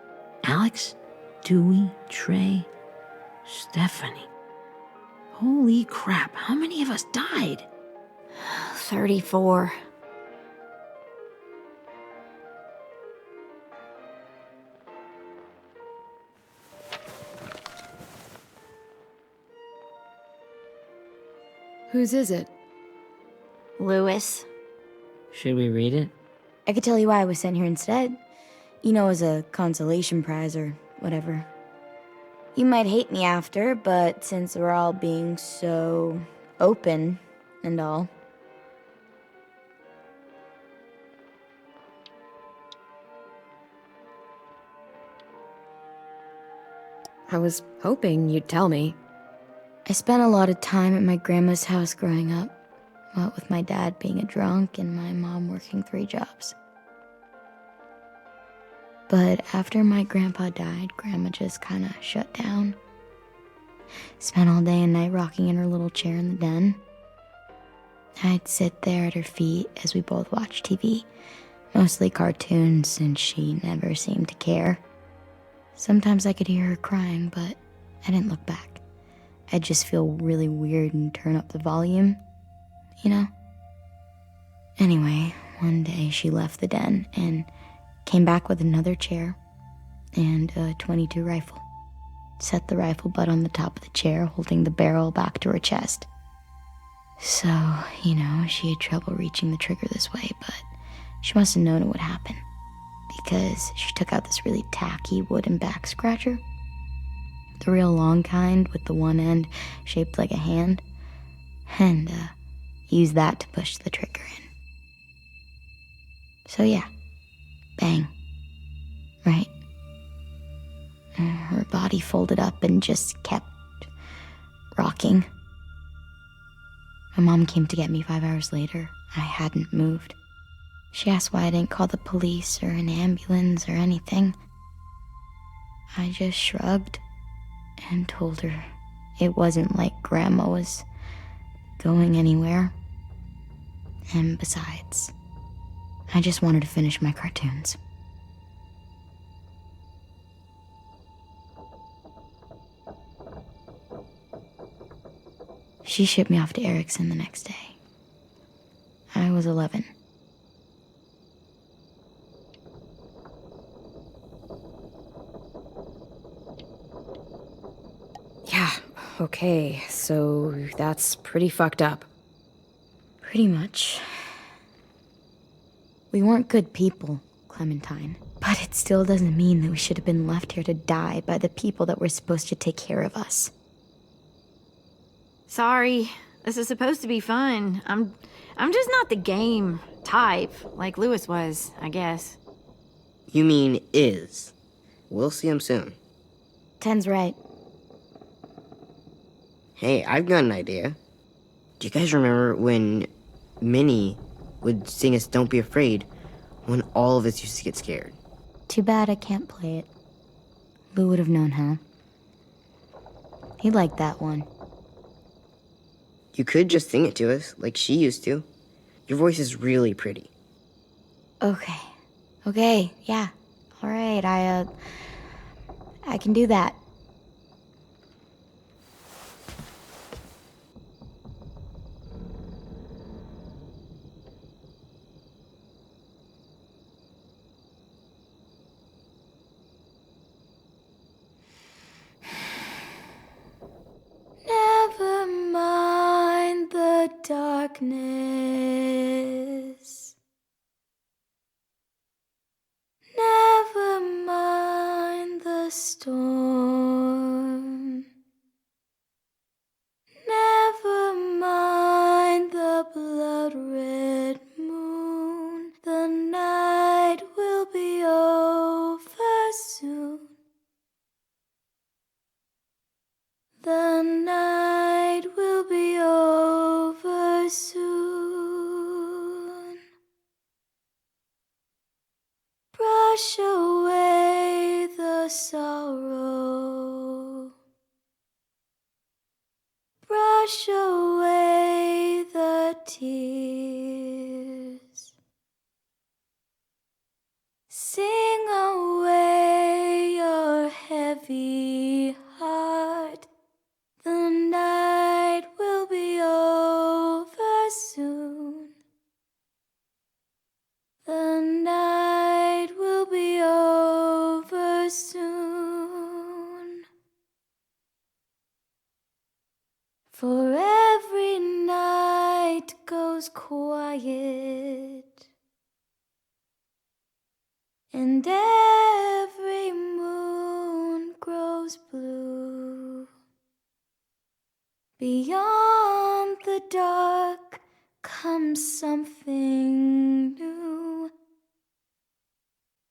Alex, Dewey, Trey, Stephanie. Holy crap, how many of us died? 34. Whose is it? Lewis. Should we read it? I could tell you why I was sent here instead. You know, as a consolation prize or whatever. You might hate me after, but since we're all being so open and all. I was hoping you'd tell me. I spent a lot of time at my grandma's house growing up. What with my dad being a drunk and my mom working 3 jobs. But after my grandpa died, Grandma just kind of shut down. Spent all day and night rocking in her little chair in the den. I'd sit there at her feet as we both watched TV, mostly cartoons, since she never seemed to care. Sometimes I could hear her crying, but I didn't look back. I'd just feel really weird and turn up the volume, you know? Anyway, one day she left the den and came back with another chair and a .22 rifle. Set the rifle butt on the top of the chair, holding the barrel back to her chest. So, you know, she had trouble reaching the trigger this way, but she must have known it would happen, because she took out this really tacky wooden back scratcher. The real long kind with the one end shaped like a hand, and used that to push the trigger in. So yeah, bang, right? Her body folded up and just kept rocking. My mom came to get me 5 hours later. I hadn't moved. She asked why I didn't call the police or an ambulance or anything. I just shrugged and told her it wasn't like Grandma was going anywhere. And besides, I just wanted to finish my cartoons. She shipped me off to Erickson the next day. I was 11. Yeah, okay, so that's pretty fucked up. Pretty much. We weren't good people, Clementine. But it still doesn't mean that we should have been left here to die by the people that were supposed to take care of us. Sorry, this is supposed to be fun. I'm just not the game type, like Lewis was, I guess. You mean is. We'll see him soon. Ten's right. Hey, I've got an idea. Do you guys remember when Minnie would sing us Don't Be Afraid when all of us used to get scared? Too bad I can't play it. Lou would have known how. He liked that one. You could just sing it to us, like she used to. Your voice is really pretty. Okay. Okay, yeah. All right, I can do that. Never mind the darkness. Never mind the storm. Never mind the blood-red moon. The night will be over soon. The night will be over soon. Brush away the sorrow. Brush away the tears. Sing away your heavy heart. The night will be over soon. The night will be over soon. For every night goes quiet, and every moon grows blue. Beyond the dark comes something new.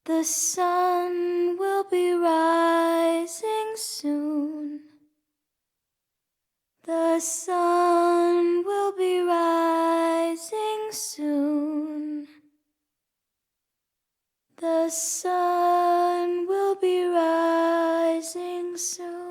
The sun will be rising soon. The sun will be rising soon. The sun will be rising soon.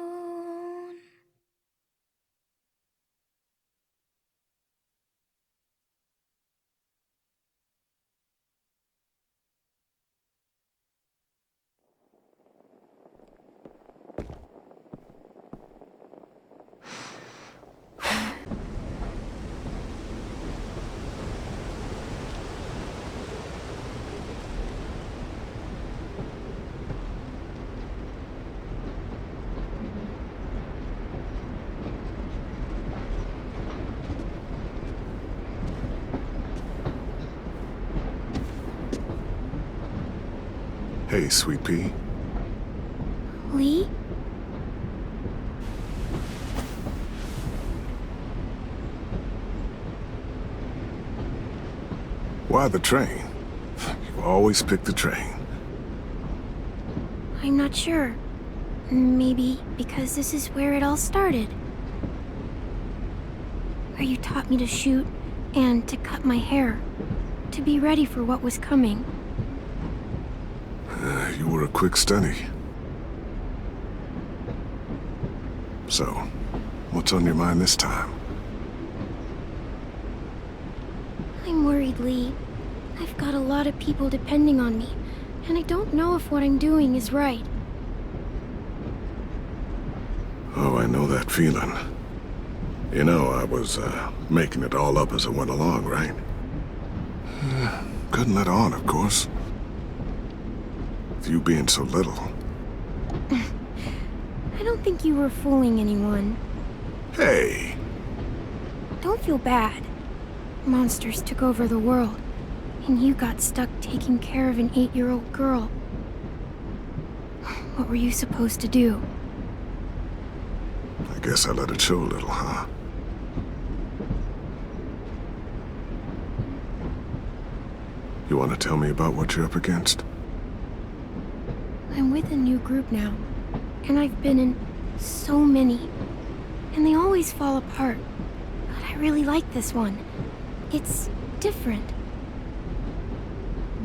Hey, Sweet Pea. Lee? Why the train? You always pick the train. I'm not sure. Maybe because this is where it all started. Where you taught me to shoot and to cut my hair. To be ready for what was coming. You were a quick study. So, what's on your mind this time? I'm worried, Lee. I've got a lot of people depending on me, and I don't know if what I'm doing is right. Oh, I know that feeling. You know, I was, making it all up as I went along, right? Couldn't let on, of course. With you being so little. I don't think you were fooling anyone. Hey! Don't feel bad. Monsters took over the world, and you got stuck taking care of an 8-year-old girl. What were you supposed to do? I guess I let it show a little, huh? You want to tell me about what you're up against? I'm with a new group now, and I've been in so many, and they always fall apart. But I really like this one. It's different.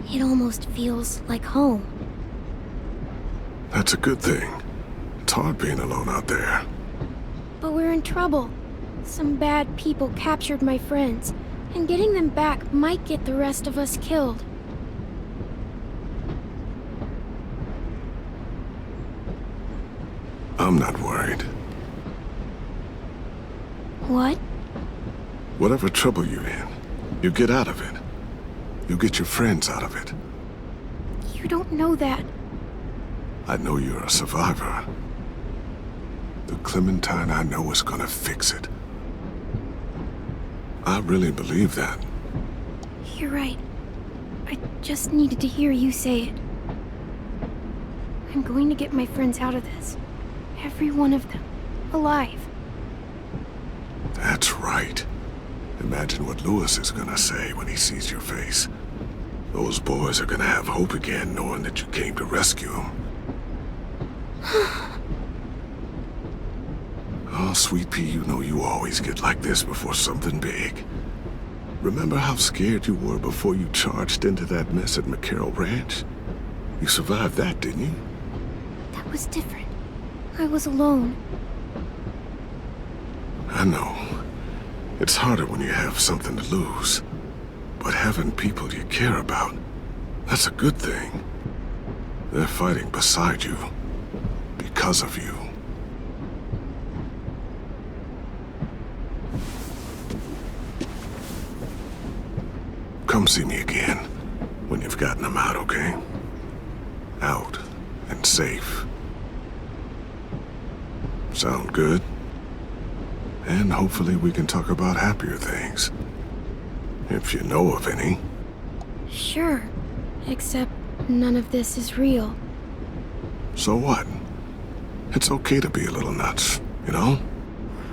It almost feels like home. That's a good thing. It's hard being alone out there. But we're in trouble. Some bad people captured my friends, and getting them back might get the rest of us killed. I'm not worried. What? Whatever trouble you're in, you get out of it. You get your friends out of it. You don't know that. I know you're a survivor. The Clementine I know is gonna fix it. I really believe that. You're right. I just needed to hear you say it. I'm going to get my friends out of this. Every one of them. Alive. That's right. Imagine what Lewis is gonna say when he sees your face. Those boys are gonna have hope again, knowing that you came to rescue them. Oh, Sweet Pea, you know you always get like this before something big. Remember how scared you were before you charged into that mess at McCarroll Ranch? You survived that, didn't you? That was different. I was alone. I know. It's harder when you have something to lose. But having people you care about, that's a good thing. They're fighting beside you. Because of you. Come see me again when you've gotten them out, okay? Out and safe. Sound good? And hopefully we can talk about happier things. If you know of any. Sure. Except none of this is real. So what? It's okay to be a little nuts, you know?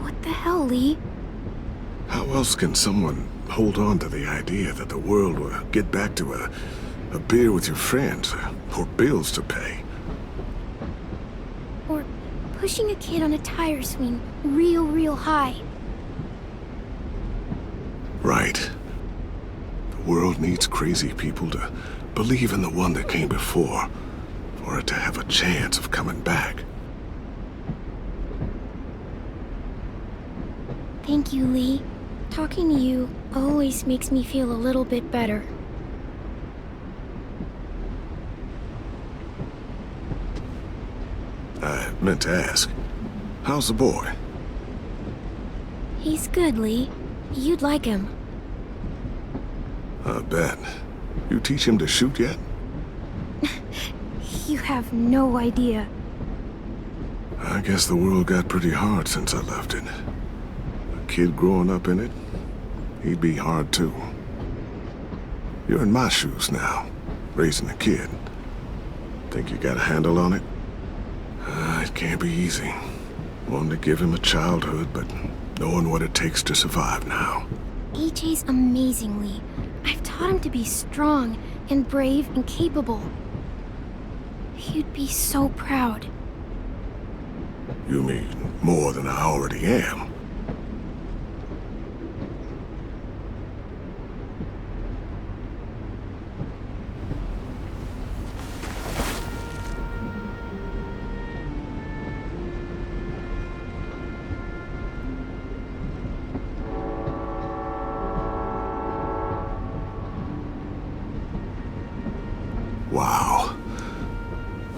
What the hell, Lee? How else can someone hold on to the idea that the world will get back to a beer with your friends, or bills to pay? Or pushing a kid on a tire swing real high. Right. The world needs crazy people to believe in the one that came before, for it to have a chance of coming back. Thank you, Lee. Talking to you always makes me feel a little bit better. I meant to ask, how's the boy? He's good, Lee. You'd like him. I bet. You teach him to shoot yet? You have no idea. I guess the world got pretty hard since I left it. A kid growing up in it, he'd be hard too. You're in my shoes now, raising a kid. Think you got a handle on it? It can't be easy. Wanting to give him a childhood, but knowing what it takes to survive now. AJ's amazing, Lee. I've taught him to be strong and brave and capable. He'd be so proud. You mean more than I already am? Wow.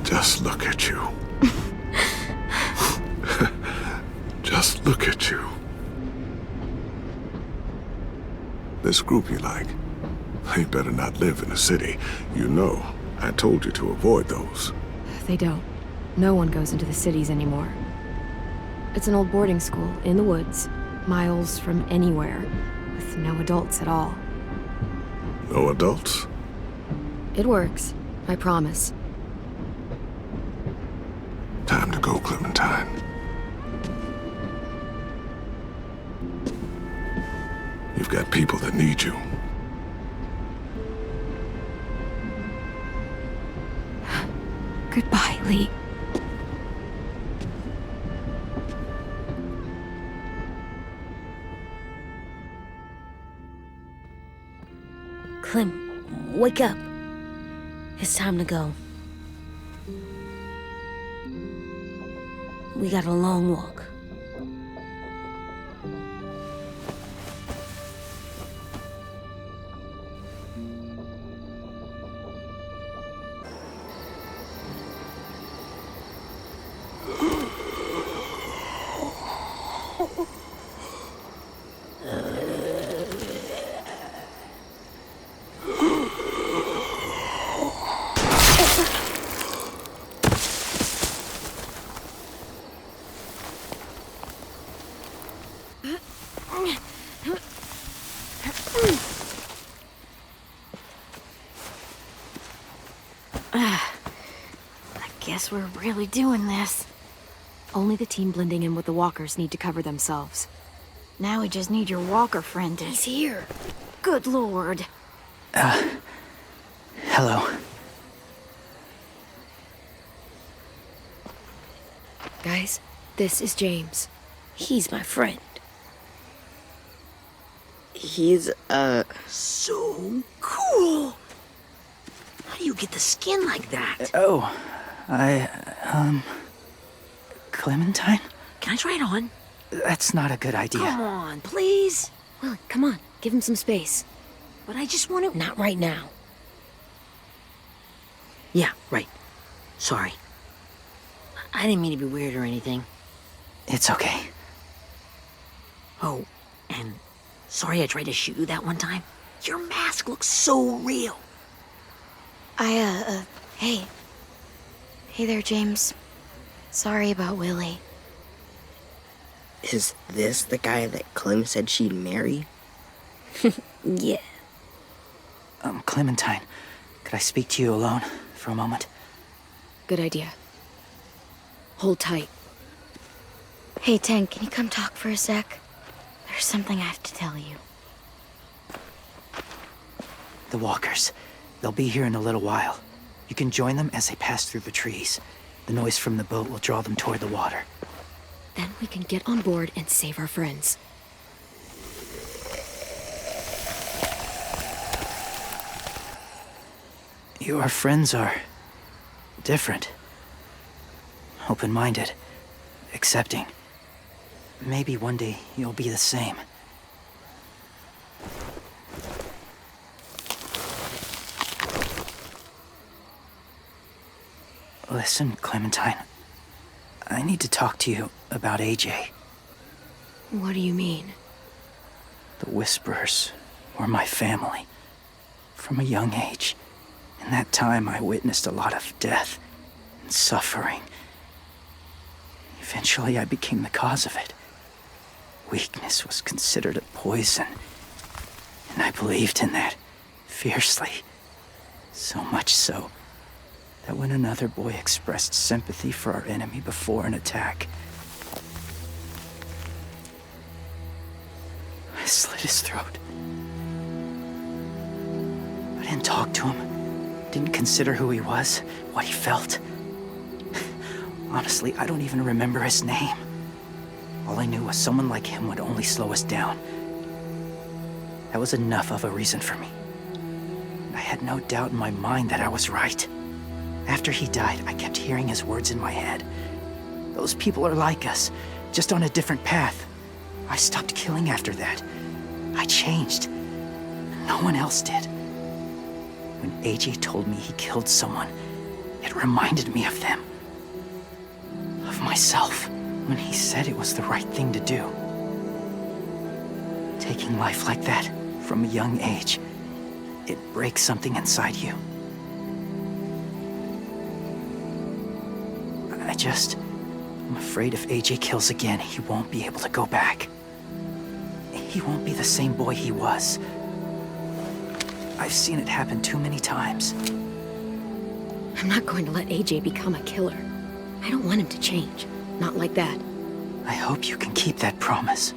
Just look at you. Just look at you. This group you like, they better not live in the city. You know, I told you to avoid those. They don't. No one goes into the cities anymore. It's an old boarding school in the woods, miles from anywhere, with no adults at all. No adults? It works, I promise. Time to go, Clementine. You've got people that need you. Goodbye, Lee. Clem, wake up. It's time to go. We got a long walk. Guess we're really doing this. Only the team blending in with the walkers need to cover themselves. Now we just need your walker friend to... He's here. Good lord. Hello. Guys, this is James. He's my friend. He's, So cool! How do you get the skin like that? Oh, Clementine? Can I try it on? That's not a good idea. Come on, please. Willie, come on. Give him some space. But I just want to... Not right now. Yeah, right. Sorry. I didn't mean to be weird or anything. It's okay. Oh, and sorry I tried to shoot you that one time. Your mask looks so real. Hey. Hey there, James. Sorry about Willie. is this the guy that Clem said she'd marry? Yeah. Clementine, could I speak to you alone for a moment? Good idea. Hold tight. Hey, Tank, can you come talk for a sec? There's something I have to tell you. The walkers. They'll be here in a little while. You can join them as they pass through the trees. The noise from the boat will draw them toward the water. Then we can get on board and save our friends. Your friends are different. Open-minded. Accepting. Maybe one day you'll be the same. Listen, Clementine. I need to talk to you about AJ. What do you mean? The Whisperers were my family. From a young age. In that time, I witnessed a lot of death and suffering. Eventually, I became the cause of it. Weakness was considered a poison. And I believed in that fiercely. So much so that when another boy expressed sympathy for our enemy before an attack, I slit his throat. I didn't talk to him, didn't consider who he was, what he felt. Honestly, I don't even remember his name. All I knew was someone like him would only slow us down. That was enough of a reason for me. And I had no doubt in my mind that I was right. After he died, I kept hearing his words in my head. Those people are like us, just on a different path. I stopped killing after that. I changed. And no one else did. When AJ told me he killed someone, it reminded me of them. Of myself. When he said it was the right thing to do. Taking life like that, from a young age, it breaks something inside you. I'm afraid if AJ kills again, he won't be able to go back. He won't be the same boy he was. I've seen it happen too many times. I'm not going to let AJ become a killer. I don't want him to change. Not like that. I hope you can keep that promise.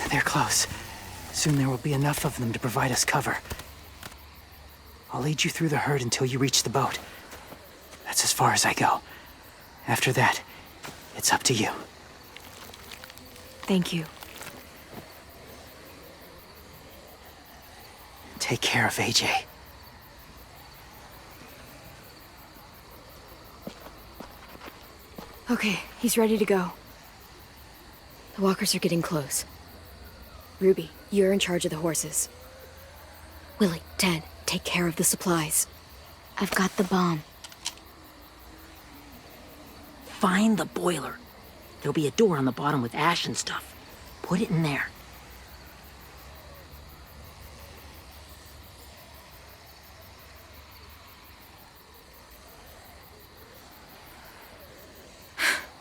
They're close. Soon there will be enough of them to provide us cover. I'll lead you through the herd until you reach the boat. That's as far as I go. After that, it's up to you. Thank you. Take care of AJ. Okay, he's ready to go. The walkers are getting close. Ruby, you're in charge of the horses. Willie, Ted, take care of the supplies. I've got the bomb. Find the boiler. There'll be a door on the bottom with ash and stuff. Put it in there.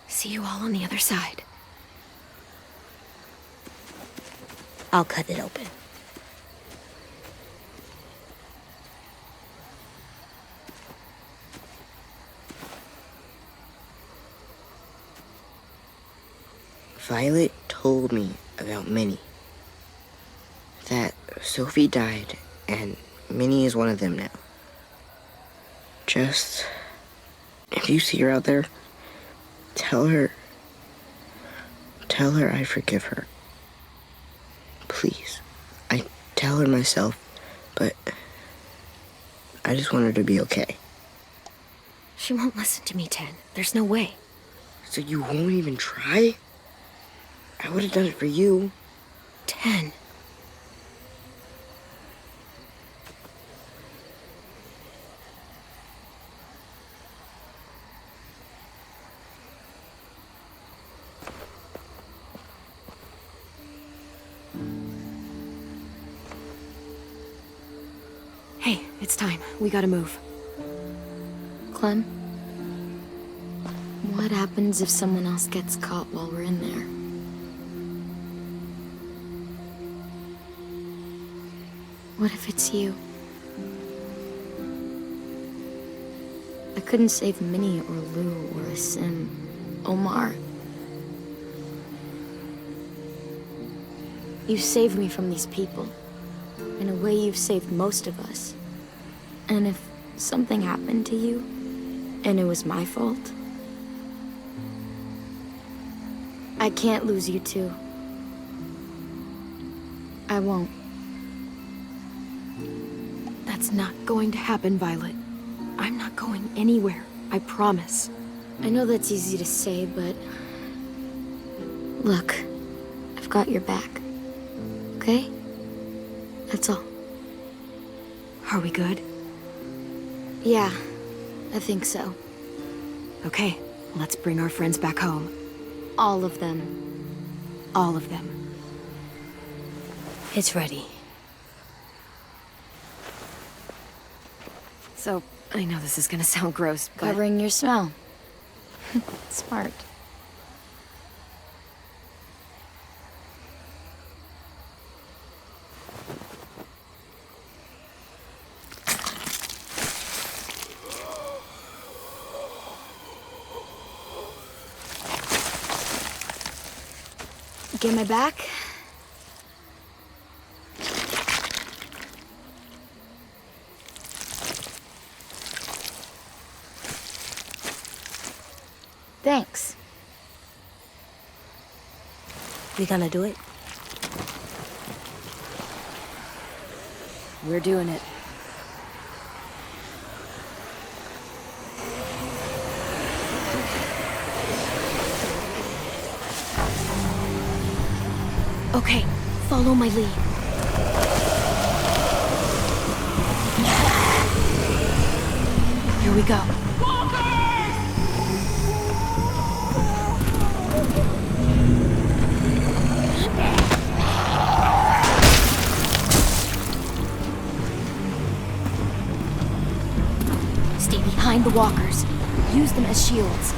See you all on the other side. I'll cut it open. Violet told me about Minnie. That Sophie died, and Minnie is one of them now. Just, if you see her out there, tell her I forgive her. Please. I tell her myself, but I just want her to be okay. She won't listen to me, Ted. There's no way. So you won't even try? I would have done it for you. 10. Hey, it's time. We gotta move. Clem? What happens if someone else gets caught while we're in there? What if it's you? I couldn't save Minnie or Lou or Asim, Omar. You saved me from these people. In a way, you've saved most of us. And if something happened to you, and it was my fault, I can't lose you too. I won't. That's not going to happen, Violet. I'm not going anywhere. I promise. I know that's easy to say, but... Look, I've got your back. Okay? That's all. Are we good? Yeah, I think so. Okay, let's bring our friends back home. All of them. All of them. It's ready. So, I know this is gonna sound gross, but... Covering your smell. Smart. Get my back? Thanks. We gonna do it? We're doing it. Okay, follow my lead. Here we go. Stay behind the walkers. Use them as shields.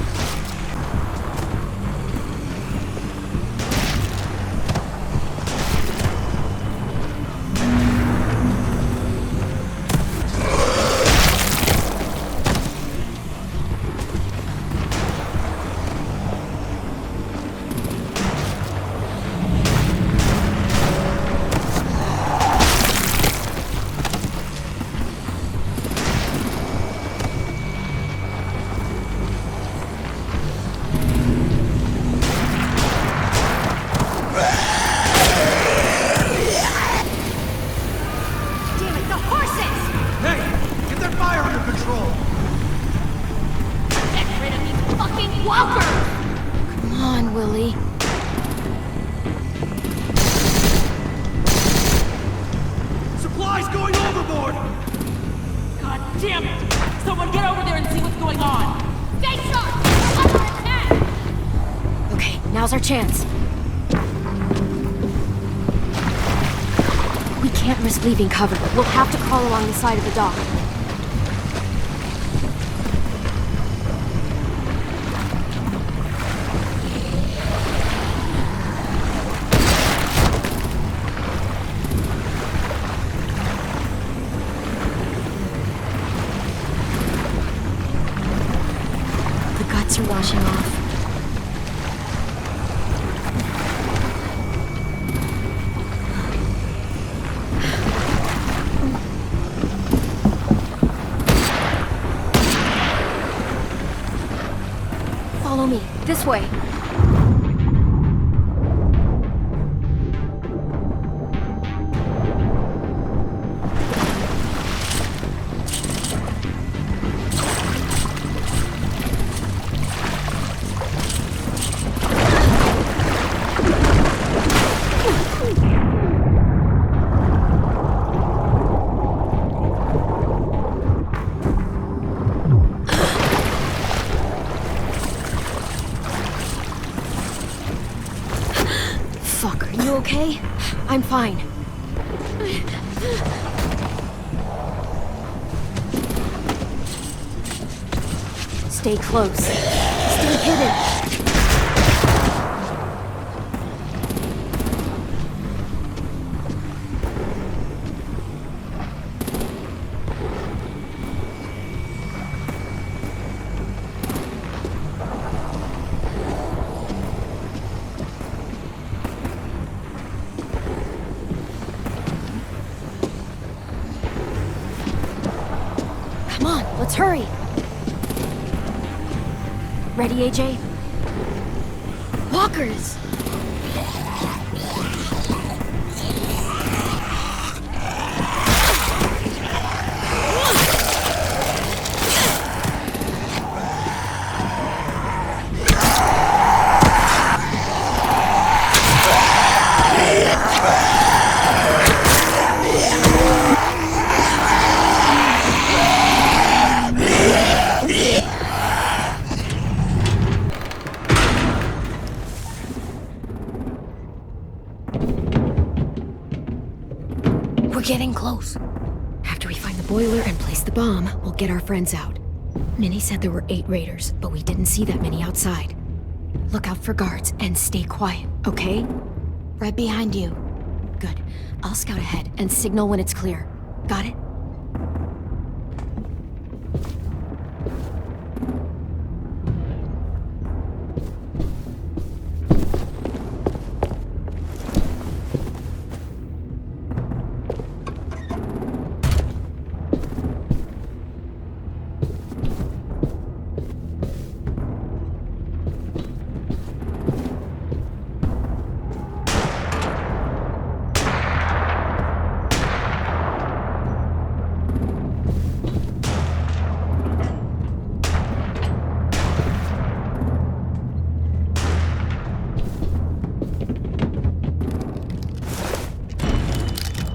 Now's our chance. We can't risk leaving cover. We'll have to crawl along the side of the dock. The guts are washing off. Follow me. This way. Fuck, are you okay? I'm fine. Stay close. Stay hidden. Come on, let's hurry. Ready, AJ? Walkers! We're getting close. After we find the boiler and place the bomb, we'll get our friends out. Minnie said there were 8 raiders, but we didn't see that many outside. Look out for guards and stay quiet, okay? Right behind you. Good. I'll scout ahead and signal when it's clear. Got it?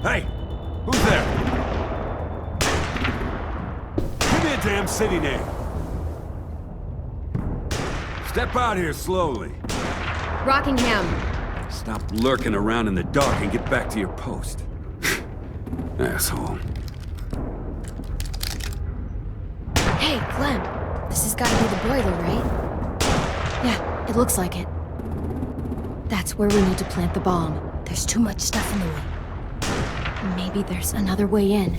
Hey, who's there? Give me a damn city name. Step out here slowly. Rockingham. Stop lurking around in the dark and get back to your post. Asshole. Hey, Clem. This has got to be the boiler, right? Yeah, it looks like it. That's where we need to plant the bomb. There's too much stuff in the way. Maybe there's another way in.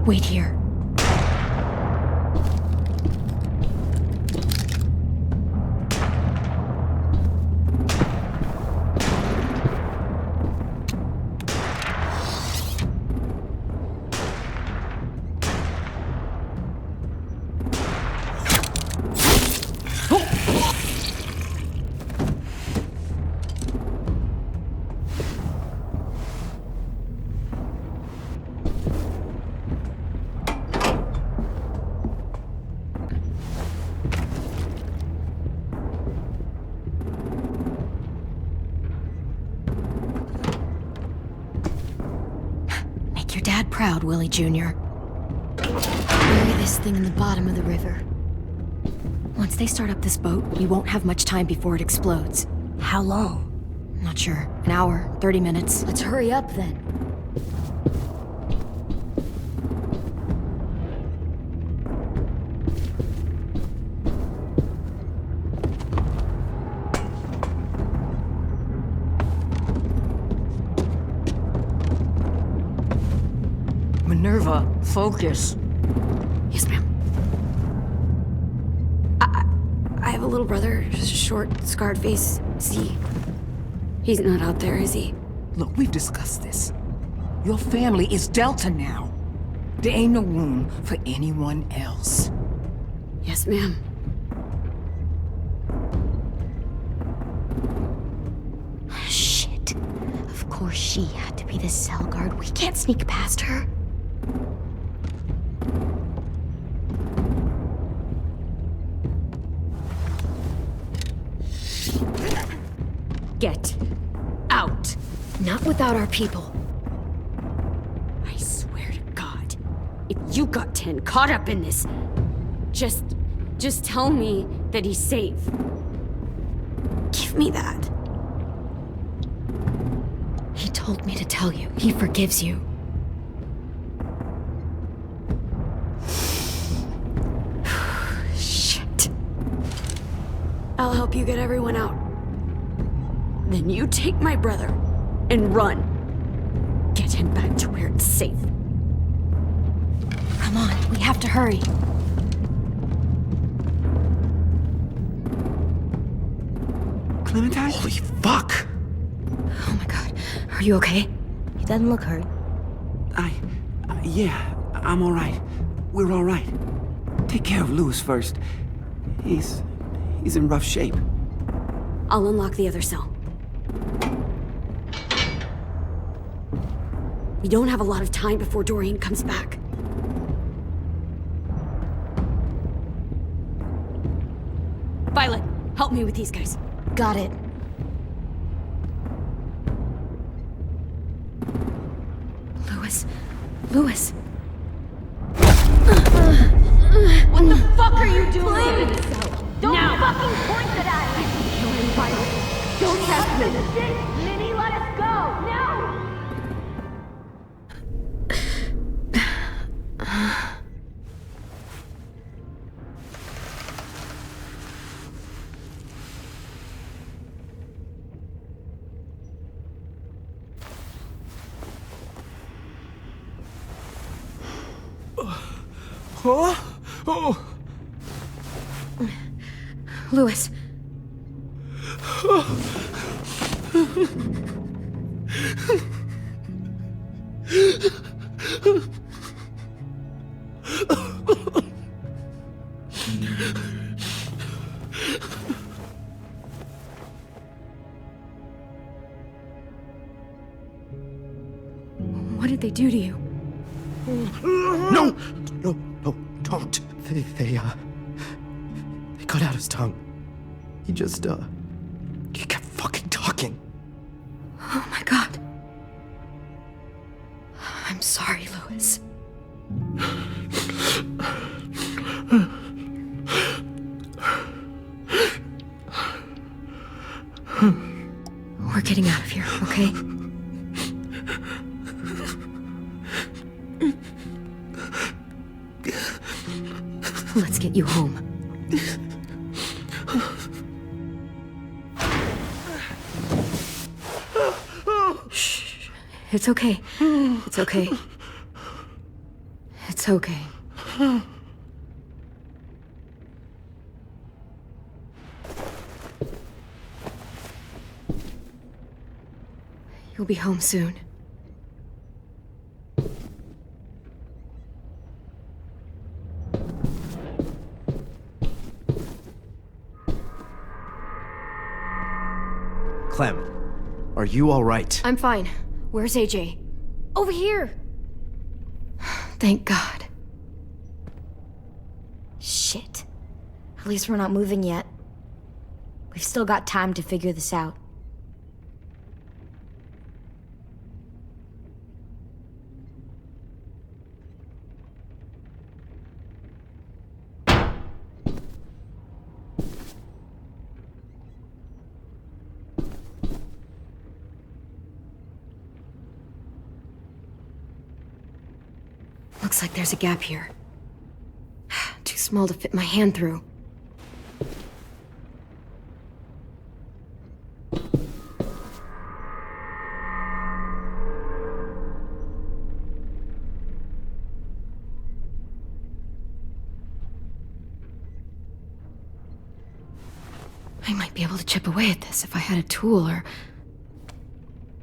Wait here. Make your dad proud, Willie Jr. Bury this thing in the bottom of the river. Once they start up this boat, we won't have much time before it explodes. How long? Not sure. An hour, 30 minutes. Let's hurry up then. Minerva, focus. Yes, ma'am. I have a little brother, short, scarred face. He's not out there, is he? Look, we've discussed this. Your family is Delta now. There ain't no room for anyone else. Yes, ma'am. Shit. Of course she had to be the cell guard. We can't sneak past her. Get out. Not without our people. I swear to God, if you got 10 caught up in this, just tell me that he's safe. Give me that. He told me to tell you. He forgives you. Shit. I'll help you get everyone out. Then you take my brother and run. Get him back to where it's safe. Come on, we have to hurry. Clementine? Holy fuck! Oh my god. Are you okay? He doesn't look hurt. Yeah, I'm all right. We're all right. Take care of Louis first. He's in rough shape. I'll unlock the other cell. We don't have a lot of time before Doreen comes back. Violet, help me with these guys. Got it. Louis. What the fuck are you doing? Don't fucking point that at me! Don't test me! Minnie, let us go! Now! Louis. What did they do to you? No, don't. They cut out his tongue. He kept fucking talking. Oh my god. I'm sorry, Louis. We're getting out of here, okay? Let's get you home. Shh. It's okay. It's okay. It's okay. You'll be home soon. Clem, are you all right? I'm fine. Where's AJ? Over here! Thank God. Shit. At least we're not moving yet. We've still got time to figure this out. Looks like there's a gap here. Too small to fit my hand through. I might be able to chip away at this if I had a tool or...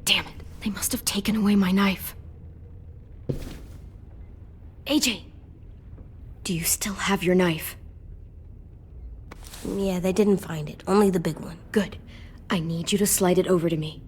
Damn it, they must have taken away my knife. AJ! Do you still have your knife? Yeah, they didn't find it. Only the big one. Good. I need you to slide it over to me.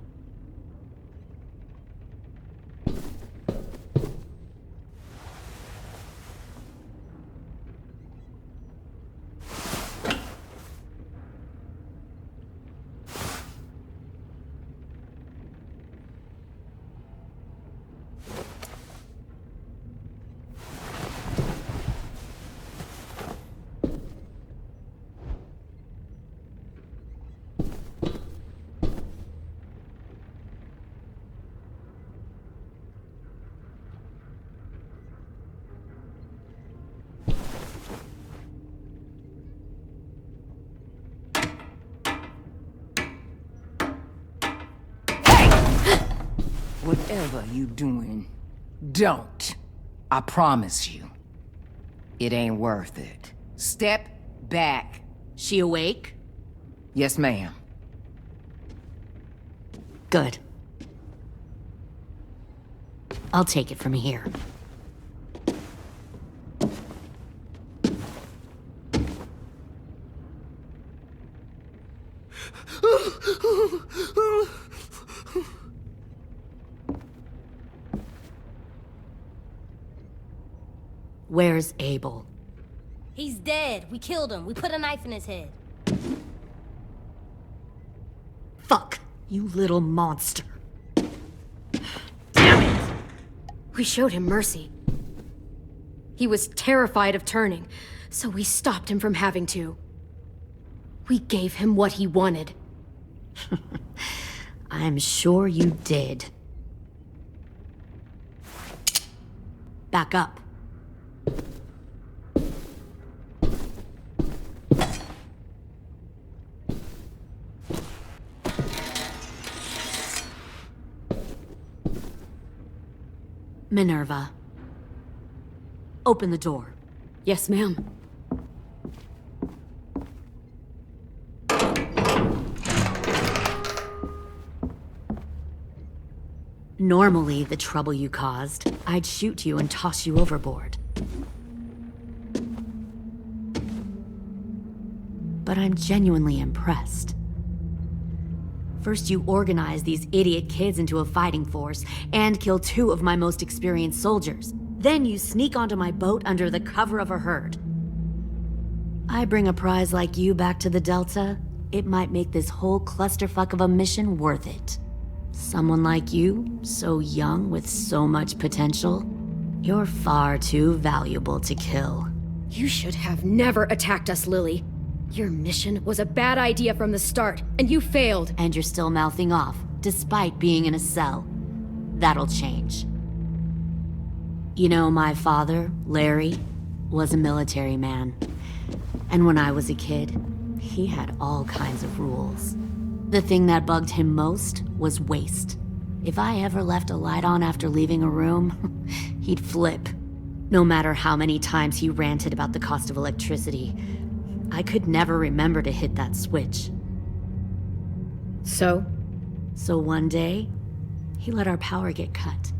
Whatever you doing, don't. I promise you. It ain't worth it. Step back. She awake? Yes, ma'am. Good. I'll take it from here. Where's Abel? He's dead. We killed him. We put a knife in his head. Fuck, you little monster. Damn it! We showed him mercy. He was terrified of turning, so we stopped him from having to. We gave him what he wanted. I'm sure you did. Back up. Minerva. Open the door. Yes, ma'am. Normally, the trouble you caused, I'd shoot you and toss you overboard. But I'm genuinely impressed. First, you organize these idiot kids into a fighting force and kill 2 of my most experienced soldiers. Then you sneak onto my boat under the cover of a herd. I bring a prize like you back to the Delta, it might make this whole clusterfuck of a mission worth it. Someone like you, so young with so much potential, you're far too valuable to kill. You should have never attacked us, Lily. Your mission was a bad idea from the start, and you failed. And you're still mouthing off, despite being in a cell. That'll change. You know, my father, Larry, was a military man. And when I was a kid, he had all kinds of rules. The thing that bugged him most was waste. If I ever left a light on after leaving a room, he'd flip. No matter how many times he ranted about the cost of electricity, I could never remember to hit that switch. So? So one day, he let our power get cut.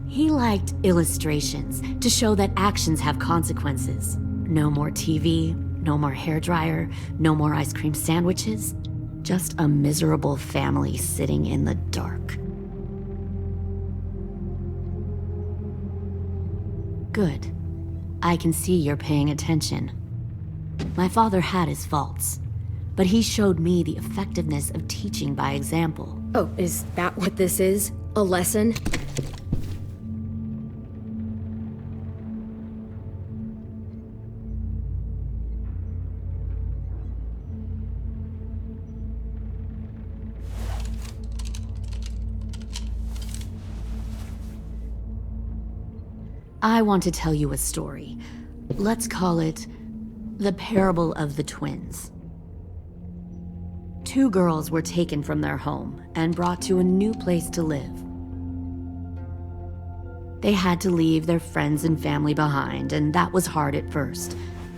He liked illustrations to show that actions have consequences. No more TV, no more hairdryer, no more ice cream sandwiches. Just a miserable family sitting in the dark. Good. I can see you're paying attention. My father had his faults, but he showed me the effectiveness of teaching by example. Oh, is that what this is? A lesson? I want to tell you a story. Let's call it the Parable of the Twins. 2 girls were taken from their home and brought to a new place to live. They had to leave their friends and family behind, and that was hard at first.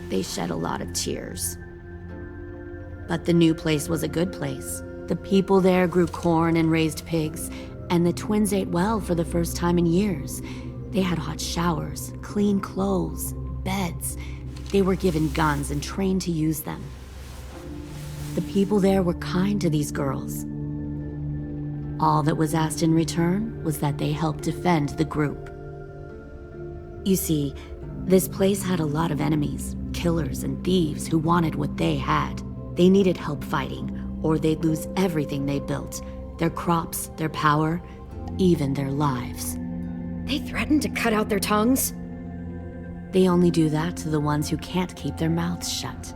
They shed a lot of tears. But the new place was a good place. The people there grew corn and raised pigs, and the twins ate well for the first time in years. They had hot showers, clean clothes, beds. They were given guns and trained to use them. The people there were kind to these girls. All that was asked in return was that they help defend the group. You see, this place had a lot of enemies, killers and thieves who wanted what they had. They needed help fighting, or they'd lose everything they built, their crops, their power, even their lives. They threatened to cut out their tongues? They only do that to the ones who can't keep their mouths shut.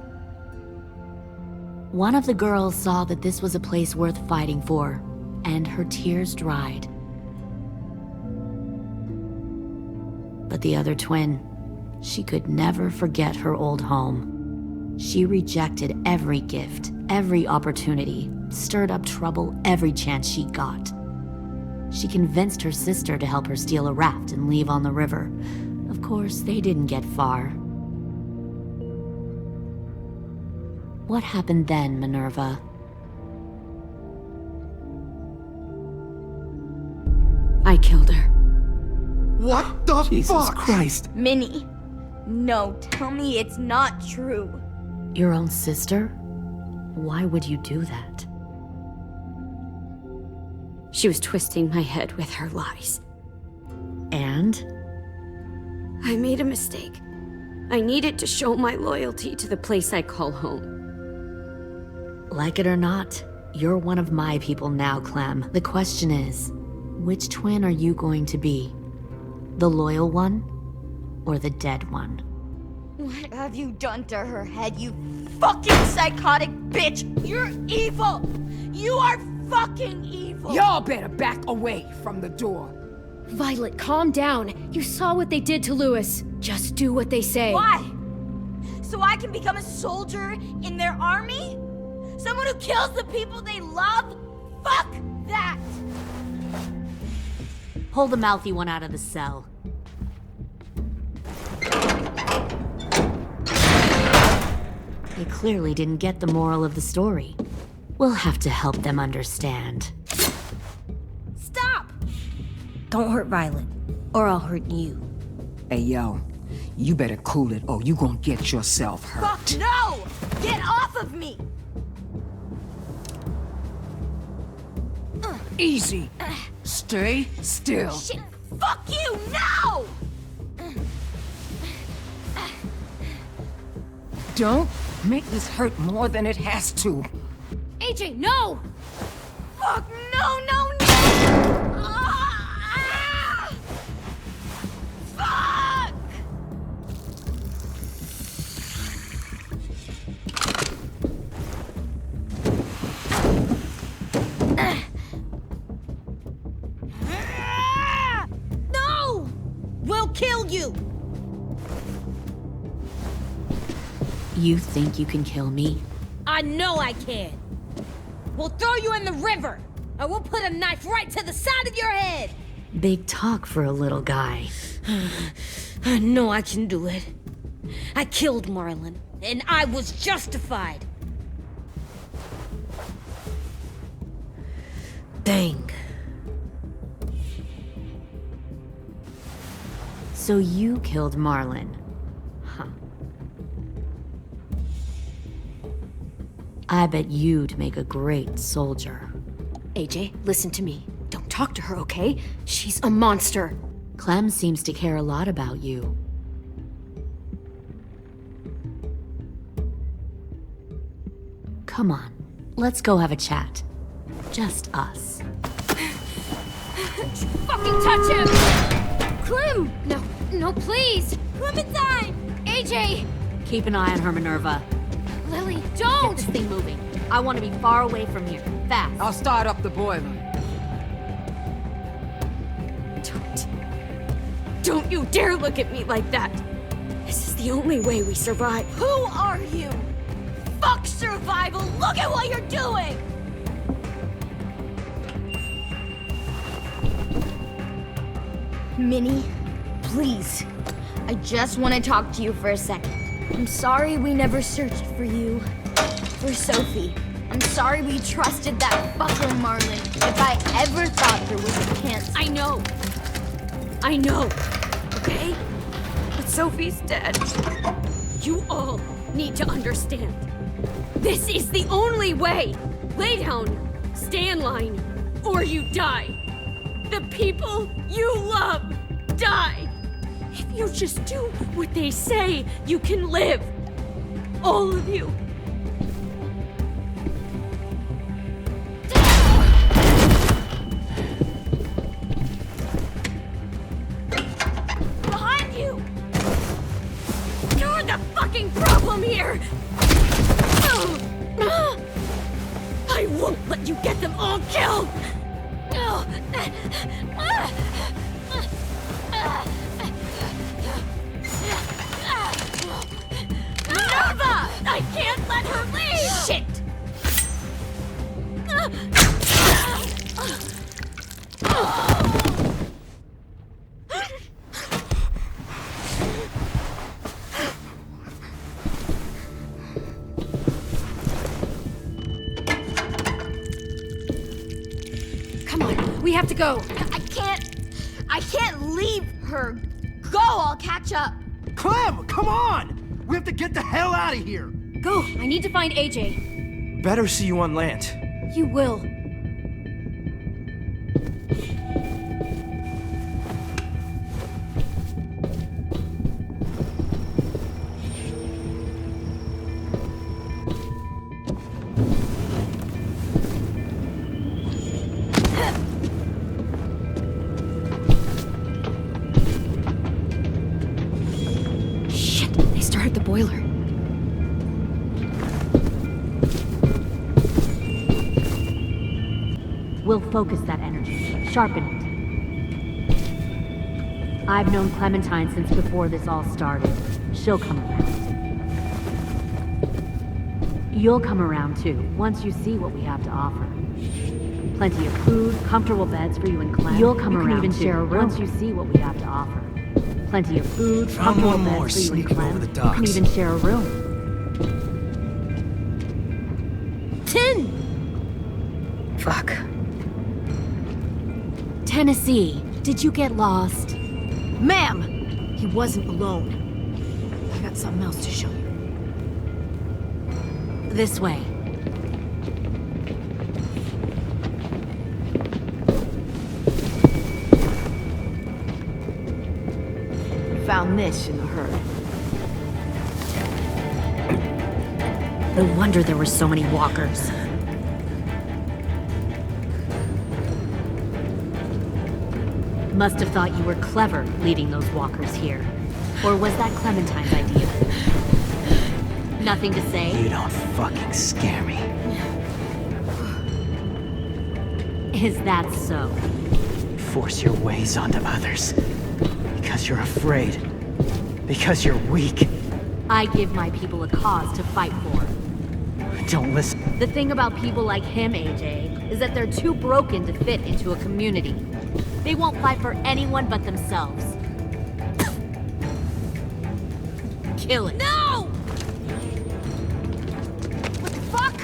One of the girls saw that this was a place worth fighting for, and her tears dried. But the other twin, she could never forget her old home. She rejected every gift, every opportunity, stirred up trouble every chance she got. She convinced her sister to help her steal a raft and leave on the river. Of course, they didn't get far. What happened then, Minerva? I killed her. What the Jesus fuck? Christ. Minnie, no, tell me it's not true. Your own sister? Why would you do that? She was twisting my head with her lies. And? I made a mistake. I needed to show my loyalty to the place I call home. Like it or not, you're one of my people now, Clem. The question is, which twin are you going to be? The loyal one, or the dead one? What have you done to her head, you fucking psychotic bitch? You're evil! You are fucking evil! Y'all better back away from the door. Violet, calm down. You saw what they did to Louis. Just do what they say. Why? So I can become a soldier in their army? Someone who kills the people they love? Fuck that! Pull the mouthy one out of the cell. They clearly didn't get the moral of the story. We'll have to help them understand. Stop! Don't hurt Violet, or I'll hurt you. Hey, yo, you better cool it or you gonna get yourself hurt. Fuck no! Get off of me! Easy. Stay still. Shit! Fuck you! No! Don't make this hurt more than it has to. AJ, no! Fuck no, no, no! Ah! Fuck! No! We'll kill you! You think you can kill me? I know I can. We'll throw you in the river, and we'll put a knife right to the side of your head. Big talk for a little guy. I know I can do it. I killed Marlon, and I was justified. Dang. So you killed Marlon. Huh. I bet you'd make a great soldier. AJ, listen to me. Don't talk to her, okay? She's a monster. Clem seems to care a lot about you. Come on, let's go have a chat. Just us. Fucking touch him! Clem! No, no, please! Clementine! AJ! Keep an eye on her, Minerva. Lily, Get don't! this thing moving. I want to be far away from here. Fast. I'll start up the boiler. Don't. Don't you dare look at me like that! This is the only way we survive. Who are you? Fuck survival! Look at what you're doing! Minnie, please. I just want to talk to you for a second. I'm sorry we never searched for you. For Sophie. I'm sorry we trusted that fucker Marlon. If I ever thought there was a chance. I know. Okay? But Sophie's dead. You all need to understand. This is the only way. Lay down, stay in line, or you die. The people you love die. If you just do what they say, you can live. All of you. Behind you! You're the fucking problem here! I won't let you get them all killed! Minerva! I can't let her leave! Shit! Come on, we have to go. I can't leave her. Go, I'll catch up. Clem, come on! We have to get the hell out of here. Go, I need to find AJ. Better see you on land. You will. The boiler. We'll focus that energy, sharpen it. I've known Clementine since before this all started. She'll come around. You'll come around too, once you see what we have to offer. Plenty of food, comfortable beds for you and Clem. You'll come around even share a room once you see what we have to offer. Plenty of food, comfortable beds for you and Clem. You can even share a room. 10! Fuck. Tennessee, did you get lost? Ma'am! He wasn't alone. I got something else to show you. This way. Found this in the herd. No wonder there were so many walkers. Must have thought you were clever leading those walkers here. Or was that Clementine's idea? Nothing to say? You don't fucking scare me. Is that so? You force your ways onto others. Because you're afraid. Because you're weak. I give my people a cause to fight for. Don't listen. The thing about people like him, AJ, is that they're too broken to fit into a community. They won't fight for anyone but themselves. Kill it. No! What the fuck?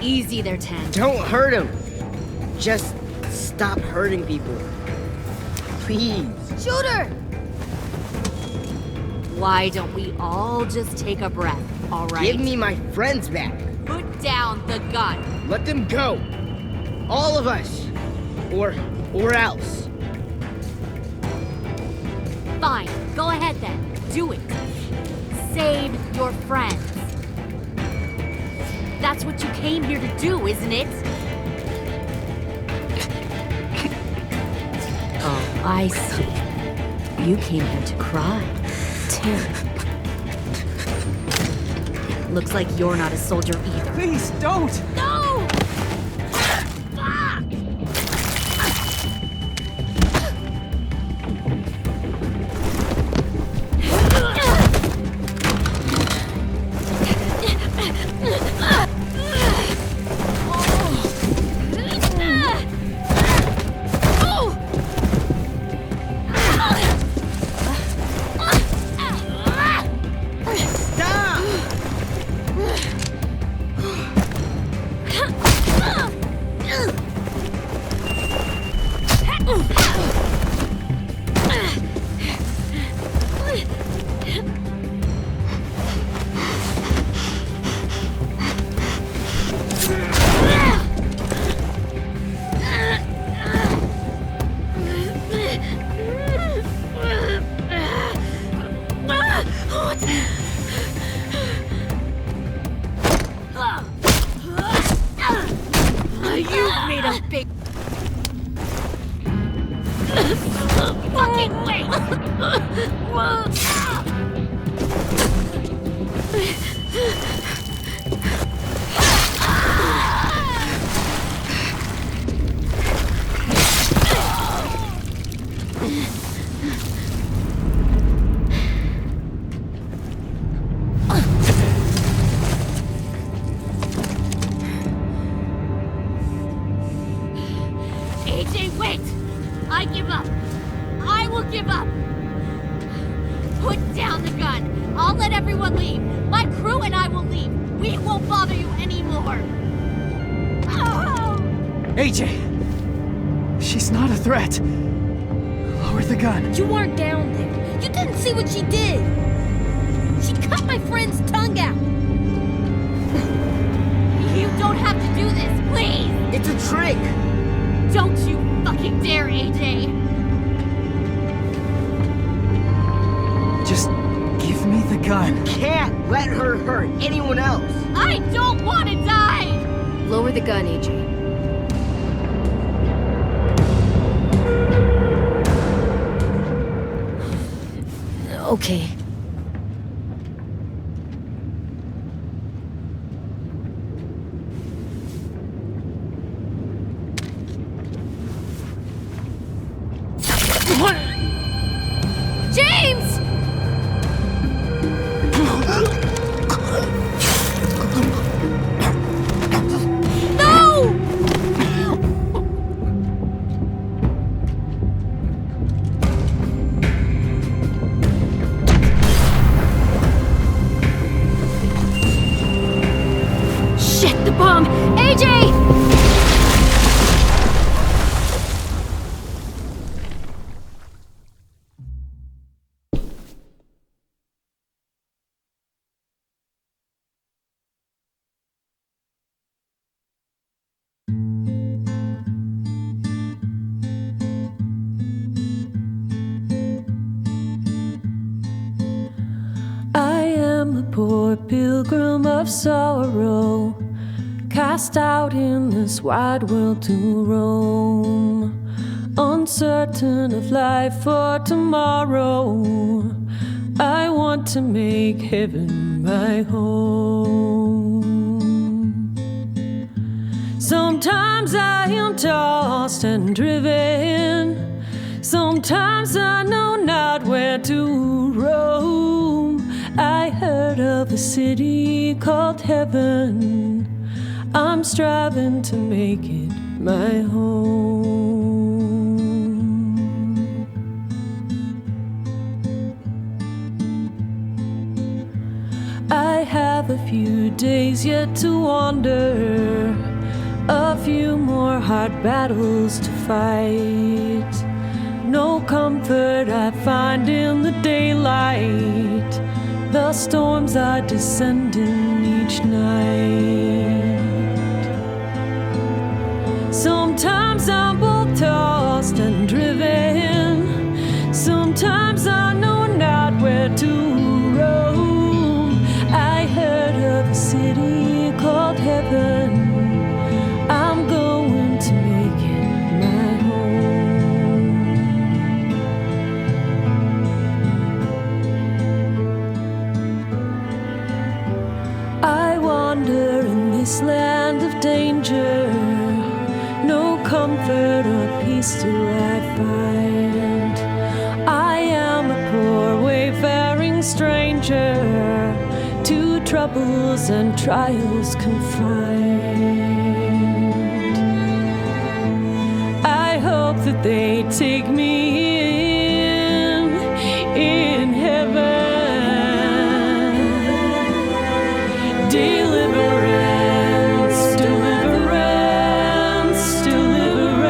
Easy there, 10. Don't hurt him. Just stop hurting people. Please. Shoot her! Why don't we all just take a breath, all right? Give me my friends back. Put down the gun. Let them go. All of us. Or else. Fine. Go ahead then. Do it. Save your friends. That's what you came here to do, isn't it? Oh, I see. You came here to cry. Tim. Looks like you're not a soldier either. Please, don't! No! Fuck! Fucking wait! AJ, wait! I give up. I will give up. Put down the gun. I'll let everyone leave. My crew and I will leave. We won't bother you anymore. Oh! AJ! She's not a threat. Lower the gun. You weren't down there. You didn't see what she did. She cut my friend's tongue out. You don't have to do this, please! It's a trick! Don't you fucking dare, AJ! Just give me the gun. Can't let her hurt anyone else. I don't want to die! Lower the gun, AJ. Okay. James! No! Shit, the bomb! AJ! I am a poor pilgrim of sorrow, cast out in this wide world to roam, uncertain of life for tomorrow. I want to make heaven my home. Sometimes I am tossed and driven, sometimes I know not where to roam. I heard of a city called heaven, I'm striving to make it my home. I have a few days yet to wander, a few more hard battles to fight. No comfort I find in the daylight, the storms are descending each night. Sometimes I'm both tossed and driven, sometimes I know not where to roam. I heard of a city called heaven, I'm going to make it my home. I wander in this land of danger, no comfort or peace do I find. I am a poor wayfaring stranger, to troubles and trials confined. I hope that they take me in heaven. Deliverance, deliverance, deliverance.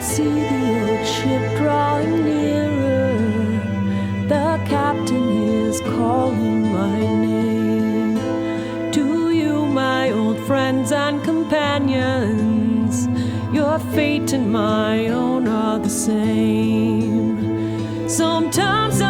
see the old ship drawing nearer. The captain is calling my name. To you, my old friends and companions, your fate and my own are the same. Sometimes